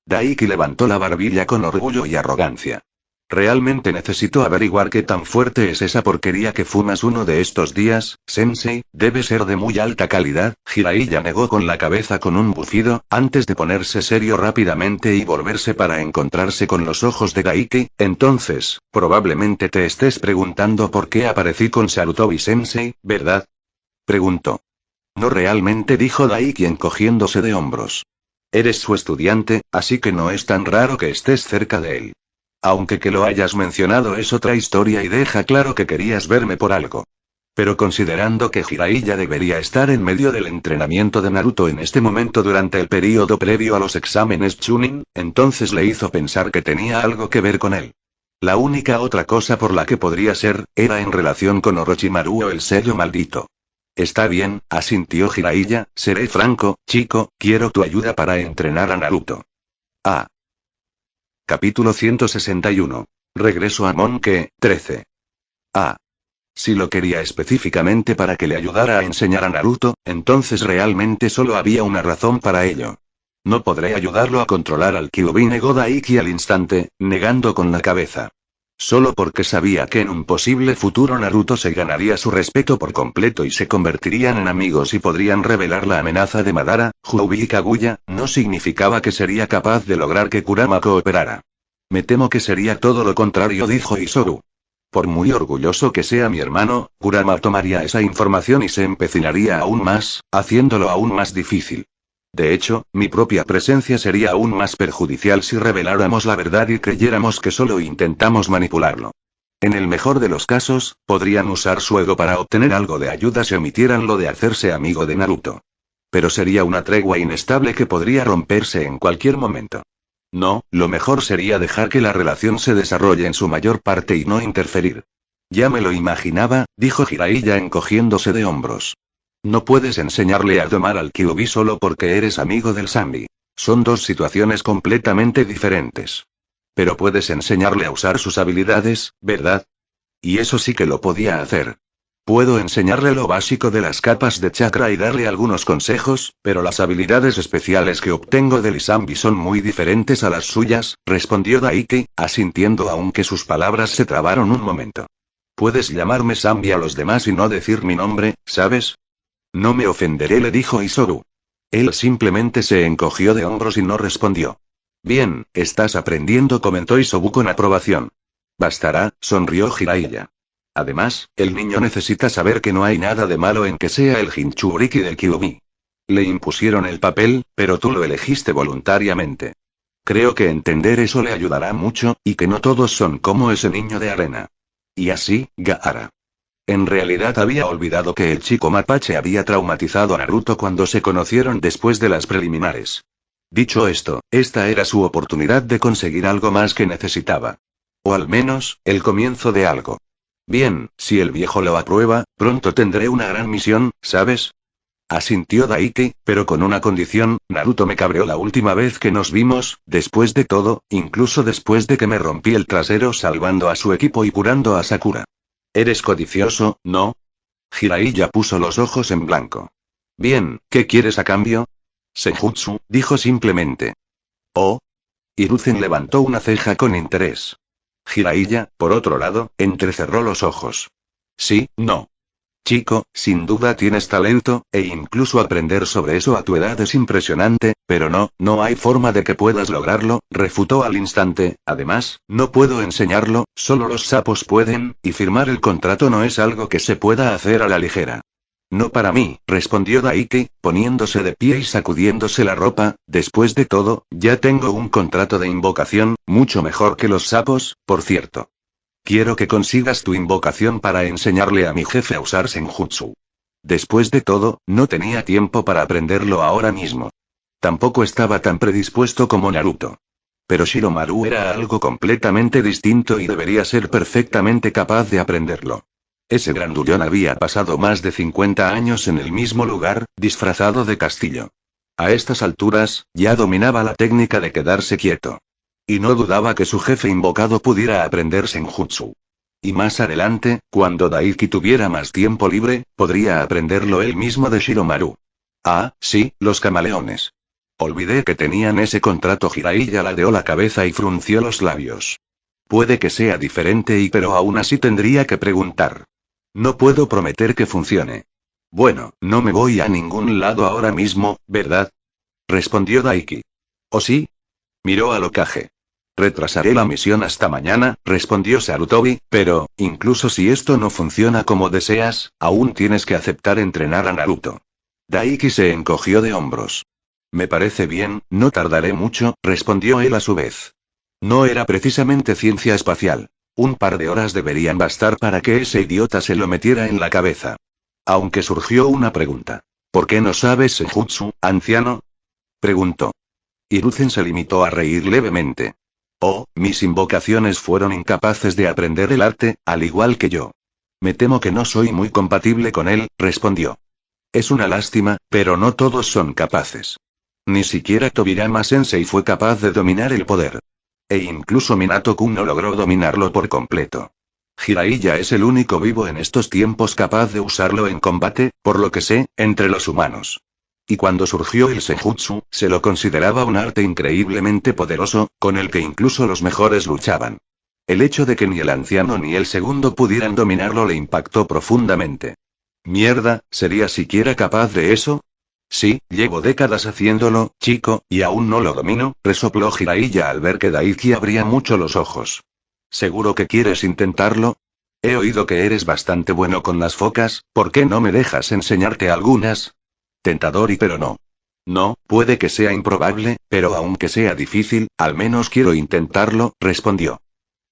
Daiki levantó la barbilla con orgullo y arrogancia. Realmente necesito averiguar qué tan fuerte es esa porquería que fumas uno de estos días, Sensei, debe ser de muy alta calidad. Jiraiya negó con la cabeza con un bufido, antes de ponerse serio rápidamente y volverse para encontrarse con los ojos de Daiki. Entonces, probablemente te estés preguntando por qué aparecí con Sarutobi Sensei, ¿verdad? Preguntó. No realmente, dijo Daiki encogiéndose de hombros. Eres su estudiante, así que no es tan raro que estés cerca de él. Aunque que lo hayas mencionado es otra historia y deja claro que querías verme por algo. Pero considerando que Jiraiya debería estar en medio del entrenamiento de Naruto en este momento durante el período previo a los exámenes Chunin, entonces le hizo pensar que tenía algo que ver con él. La única otra cosa por la que podría ser, era en relación con Orochimaru o el sello maldito. Está bien, asintió Jiraiya, seré franco, chico, quiero tu ayuda para entrenar a Naruto. Ah. Capítulo 161. Regreso a Monke, 13. Si lo quería específicamente para que le ayudara a enseñar a Naruto, entonces realmente solo había una razón para ello. No podré ayudarlo a controlar al Kyuubi, negó Daiki al instante, negando con la cabeza. Solo porque sabía que en un posible futuro Naruto se ganaría su respeto por completo y se convertirían en amigos y podrían revelar la amenaza de Madara, Kyuubi y Kaguya, no significaba que sería capaz de lograr que Kurama cooperara. Me temo que sería todo lo contrario, dijo Isoru. Por muy orgulloso que sea mi hermano, Kurama tomaría esa información y se empecinaría aún más, haciéndolo aún más difícil. De hecho, mi propia presencia sería aún más perjudicial si reveláramos la verdad y creyéramos que solo intentamos manipularlo. En el mejor de los casos, podrían usar su ego para obtener algo de ayuda si omitieran lo de hacerse amigo de Naruto. Pero sería una tregua inestable que podría romperse en cualquier momento. No, lo mejor sería dejar que la relación se desarrolle en su mayor parte y no interferir. Ya me lo imaginaba, dijo Jiraiya encogiéndose de hombros. No puedes enseñarle a domar al Kyuubi solo porque eres amigo del Sanbi. Son dos situaciones completamente diferentes. Pero puedes enseñarle a usar sus habilidades, ¿verdad? Y eso sí que lo podía hacer. Puedo enseñarle lo básico de las capas de chakra y darle algunos consejos, pero las habilidades especiales que obtengo del Isambi son muy diferentes a las suyas, respondió Daiki, asintiendo aunque sus palabras se trabaron un momento. Puedes llamarme Sambi a los demás y no decir mi nombre, ¿sabes? No me ofenderé, le dijo Isoru. Él simplemente se encogió de hombros y no respondió. Bien, estás aprendiendo, comentó Isobu con aprobación. Bastará, sonrió Jiraiya. Además, el niño necesita saber que no hay nada de malo en que sea el Jinchuriki del Kyuubi. Le impusieron el papel, pero tú lo elegiste voluntariamente. Creo que entender eso le ayudará mucho, y que no todos son como ese niño de arena. Y así, Gaara. En realidad había olvidado que el chico mapache había traumatizado a Naruto cuando se conocieron después de las preliminares. Dicho esto, esta era su oportunidad de conseguir algo más que necesitaba. O al menos, el comienzo de algo. Bien, si el viejo lo aprueba, pronto tendré una gran misión, ¿sabes? Asintió Daiki, pero con una condición: Naruto me cabreó la última vez que nos vimos, después de todo, incluso después de que me rompí el trasero salvando a su equipo y curando a Sakura. Eres codicioso, ¿no? Jiraiya puso los ojos en blanco. Bien, ¿qué quieres a cambio? Senjutsu, dijo simplemente. Oh. Hiruzen levantó una ceja con interés. Jiraiya, por otro lado, entrecerró los ojos. Sí, no. Chico, sin duda tienes talento, e incluso aprender sobre eso a tu edad es impresionante, pero no hay forma de que puedas lograrlo, refutó al instante. Además, no puedo enseñarlo, solo los sapos pueden, y firmar el contrato no es algo que se pueda hacer a la ligera. No para mí, respondió Daiki, poniéndose de pie y sacudiéndose la ropa. Después de todo, ya tengo un contrato de invocación, mucho mejor que los sapos, por cierto. Quiero que consigas tu invocación para enseñarle a mi jefe a usar Senjutsu. Después de todo, no tenía tiempo para aprenderlo ahora mismo. Tampoco estaba tan predispuesto como Naruto. Pero Shiromaru era algo completamente distinto y debería ser perfectamente capaz de aprenderlo. Ese grandullón había pasado más de 50 años en el mismo lugar, disfrazado de castillo. A estas alturas, ya dominaba la técnica de quedarse quieto. Y no dudaba que su jefe invocado pudiera aprender Senjutsu. Y más adelante, cuando Daiki tuviera más tiempo libre, podría aprenderlo él mismo de Shiromaru. Ah, sí, los camaleones. Olvidé que tenían ese contrato. Jiraiya ladeó la cabeza y frunció los labios. Puede que sea diferente pero aún así tendría que preguntar. No puedo prometer que funcione. Bueno, no me voy a ningún lado ahora mismo, ¿verdad? Respondió Daiki. ¿Oh sí? Miró al Hokage. Retrasaré la misión hasta mañana, respondió Sarutobi, pero, incluso si esto no funciona como deseas, aún tienes que aceptar entrenar a Naruto. Daiki se encogió de hombros. Me parece bien, no tardaré mucho, respondió él a su vez. No era precisamente ciencia espacial. Un par de horas deberían bastar para que ese idiota se lo metiera en la cabeza. Aunque surgió una pregunta. ¿Por qué no sabes Senjutsu, anciano? Preguntó. Hiruzen se limitó a reír levemente. Oh, mis invocaciones fueron incapaces de aprender el arte, al igual que yo. Me temo que no soy muy compatible con él, respondió. Es una lástima, pero no todos son capaces. Ni siquiera Tobirama Sensei fue capaz de dominar el poder. E incluso Minato-kun no logró dominarlo por completo. Jiraiya es el único vivo en estos tiempos capaz de usarlo en combate, por lo que sé, entre los humanos. Y cuando surgió el Senjutsu, se lo consideraba un arte increíblemente poderoso, con el que incluso los mejores luchaban. El hecho de que ni el anciano ni el segundo pudieran dominarlo le impactó profundamente. Mierda, ¿sería siquiera capaz de eso? Sí, llevo décadas haciéndolo, chico, y aún no lo domino, resopló Jiraiya al ver que Daiki abría mucho los ojos. ¿Seguro que quieres intentarlo? He oído que eres bastante bueno con las focas, ¿por qué no me dejas enseñarte algunas? Tentador pero no. No, puede que sea improbable, pero aunque sea difícil, al menos quiero intentarlo, respondió.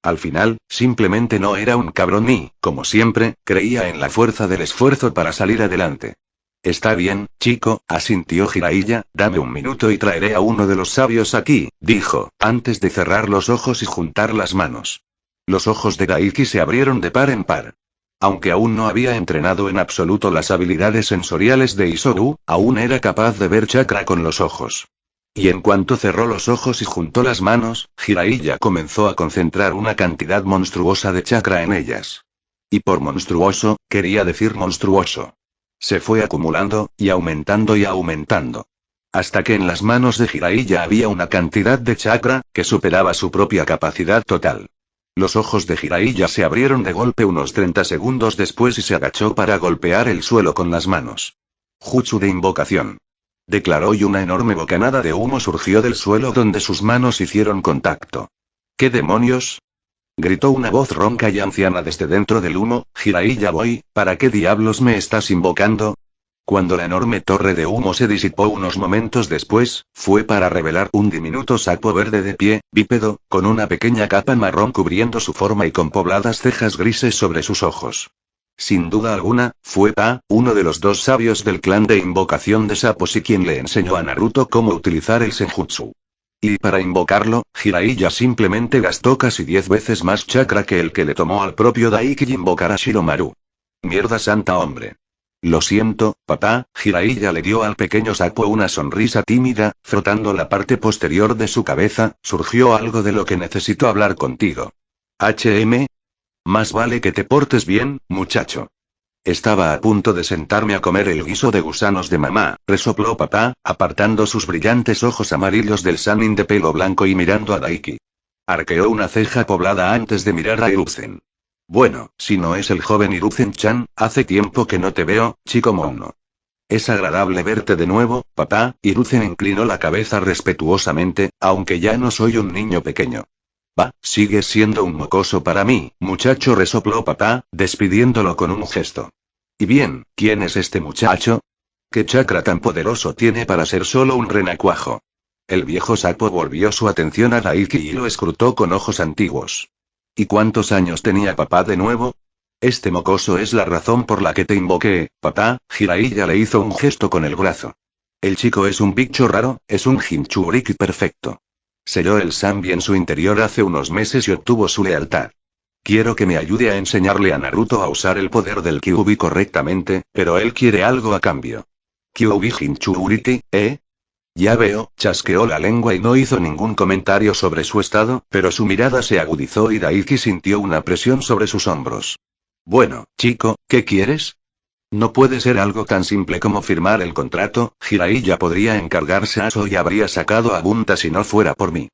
Al final, simplemente no era un cabrón y, como siempre, creía en la fuerza del esfuerzo para salir adelante. Está bien, chico, asintió Jiraiya, dame un minuto y traeré a uno de los sabios aquí, dijo, antes de cerrar los ojos y juntar las manos. Los ojos de Daiki se abrieron de par en par. Aunque aún no había entrenado en absoluto las habilidades sensoriales de Isobu, aún era capaz de ver chakra con los ojos. Y en cuanto cerró los ojos y juntó las manos, Jiraiya comenzó a concentrar una cantidad monstruosa de chakra en ellas. Y por monstruoso, quería decir monstruoso. Se fue acumulando, y aumentando y aumentando. Hasta que en las manos de Jiraiya había una cantidad de chakra, que superaba su propia capacidad total. Los ojos de Jiraiya se abrieron de golpe unos 30 segundos después y se agachó para golpear el suelo con las manos. Jutsu de invocación. Declaró y una enorme bocanada de humo surgió del suelo donde sus manos hicieron contacto. ¿Qué demonios? Gritó una voz ronca y anciana desde dentro del humo. Jiraiya Boy, ¿para qué diablos me estás invocando? Cuando la enorme torre de humo se disipó unos momentos después, fue para revelar un diminuto sapo verde de pie, bípedo, con una pequeña capa marrón cubriendo su forma y con pobladas cejas grises sobre sus ojos. Sin duda alguna, fue Pa, uno de los dos sabios del clan de invocación de sapos y quien le enseñó a Naruto cómo utilizar el Senjutsu. Y para invocarlo, Jiraiya simplemente gastó casi 10 veces más chakra que el que le tomó al propio Daiki invocar a Shiromaru. Mierda santa hombre. Lo siento, papá. Jiraiya le dio al pequeño sapo una sonrisa tímida, frotando la parte posterior de su cabeza. Surgió algo de lo que necesito hablar contigo. Más vale que te portes bien, muchacho. Estaba a punto de sentarme a comer el guiso de gusanos de mamá, resopló papá, apartando sus brillantes ojos amarillos del Sannin de pelo blanco y mirando a Daiki. Arqueó una ceja poblada antes de mirar a Hiruzen. Bueno, si no es el joven Hiruzen-chan, hace tiempo que no te veo, chico mono. Es agradable verte de nuevo, papá. Hiruzen inclinó la cabeza respetuosamente, aunque ya no soy un niño pequeño. Va, sigues siendo un mocoso para mí, muchacho, resopló papá, despidiéndolo con un gesto. Y bien, ¿quién es este muchacho? ¿Qué chakra tan poderoso tiene para ser solo un renacuajo? El viejo sapo volvió su atención a Daiki y lo escrutó con ojos antiguos. ¿Y cuántos años tenía papá de nuevo? Este mocoso es la razón por la que te invoqué, papá. Jiraiya le hizo un gesto con el brazo. El chico es un bicho raro, es un Jinchuriki perfecto. Selló el Sanbi en su interior hace unos meses y obtuvo su lealtad. Quiero que me ayude a enseñarle a Naruto a usar el poder del Kyuubi correctamente, pero él quiere algo a cambio. Kyuubi Jinchuriki, ¿eh? Ya veo, chasqueó la lengua y no hizo ningún comentario sobre su estado, pero su mirada se agudizó y Daiki sintió una presión sobre sus hombros. Bueno, chico, ¿qué quieres? No puede ser algo tan simple como firmar el contrato. Jiraiya podría encargarse a eso y habría sacado a Bunta si no fuera por mí.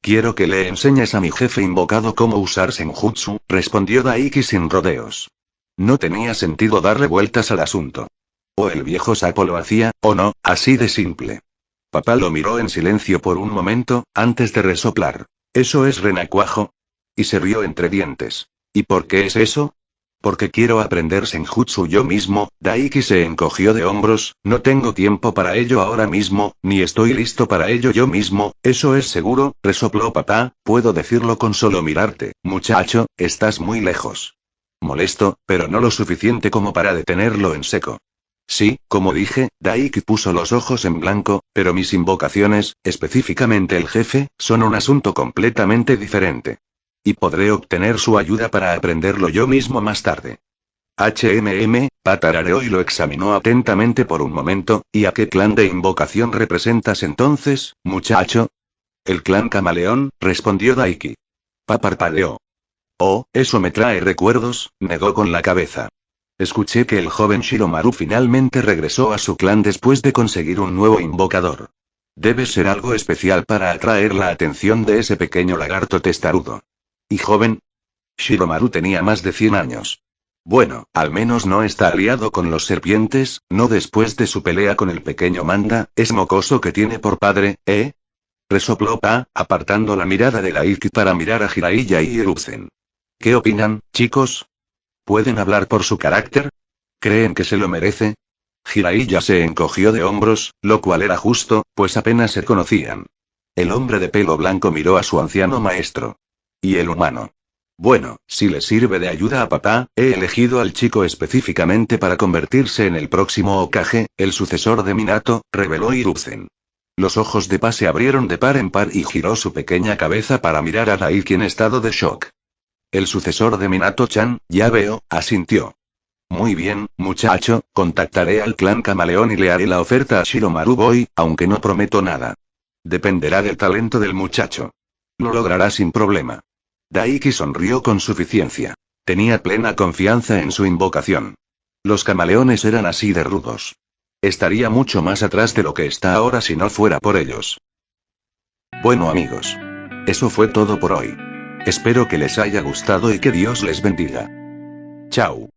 Quiero que le enseñes a mi jefe invocado cómo usar Senjutsu, respondió Daiki sin rodeos. No tenía sentido darle vueltas al asunto. O el viejo sapo lo hacía, o no, así de simple. Papá lo miró en silencio por un momento, antes de resoplar. ¿Eso es renacuajo? Y se rió entre dientes. ¿Y por qué es eso? Porque quiero aprender Senjutsu yo mismo. Daiki se encogió de hombros. No tengo tiempo para ello ahora mismo, ni estoy listo para ello yo mismo. ¿Eso es seguro? Resopló papá. Puedo decirlo con solo mirarte. Muchacho, estás muy lejos. Molesto, pero no lo suficiente como para detenerlo en seco. Sí, como dije, Daiki puso los ojos en blanco, pero mis invocaciones, específicamente el jefe, son un asunto completamente diferente. Y podré obtener su ayuda para aprenderlo yo mismo más tarde. Patarareó y lo examinó atentamente por un momento. ¿Y a qué clan de invocación representas entonces, muchacho? El clan camaleón, respondió Daiki. Parpadeó. Oh, eso me trae recuerdos, negó con la cabeza. Escuché que el joven Shiromaru finalmente regresó a su clan después de conseguir un nuevo invocador. Debe ser algo especial para atraer la atención de ese pequeño lagarto testarudo. ¿Y joven? Shiromaru tenía más de 100 años. Bueno, al menos no está aliado con los serpientes, no después de su pelea con el pequeño Manda. Es mocoso que tiene por padre, ¿eh? Resopló Pa, apartando la mirada de Daiki para mirar a Jiraiya y Hiruzen. ¿Qué opinan, chicos? ¿Pueden hablar por su carácter? ¿Creen que se lo merece? Jiraiya se encogió de hombros, lo cual era justo, pues apenas se conocían. El hombre de pelo blanco miró a su anciano maestro. ¿Y el humano? Bueno, si le sirve de ayuda a papá, he elegido al chico específicamente para convertirse en el próximo Hokage, el sucesor de Minato, reveló Hiruzen. Los ojos de Pa se abrieron de par en par y giró su pequeña cabeza para mirar a Daiki en estado de shock. El sucesor de Minato-chan, ya veo, asintió. Muy bien, muchacho, contactaré al clan camaleón y le haré la oferta a Shiromaru Boy, aunque no prometo nada. Dependerá del talento del muchacho. Lo logrará sin problema. Daiki sonrió con suficiencia. Tenía plena confianza en su invocación. Los camaleones eran así de rudos. Estaría mucho más atrás de lo que está ahora si no fuera por ellos. Bueno amigos. Eso fue todo por hoy. Espero que les haya gustado y que Dios les bendiga. Chao.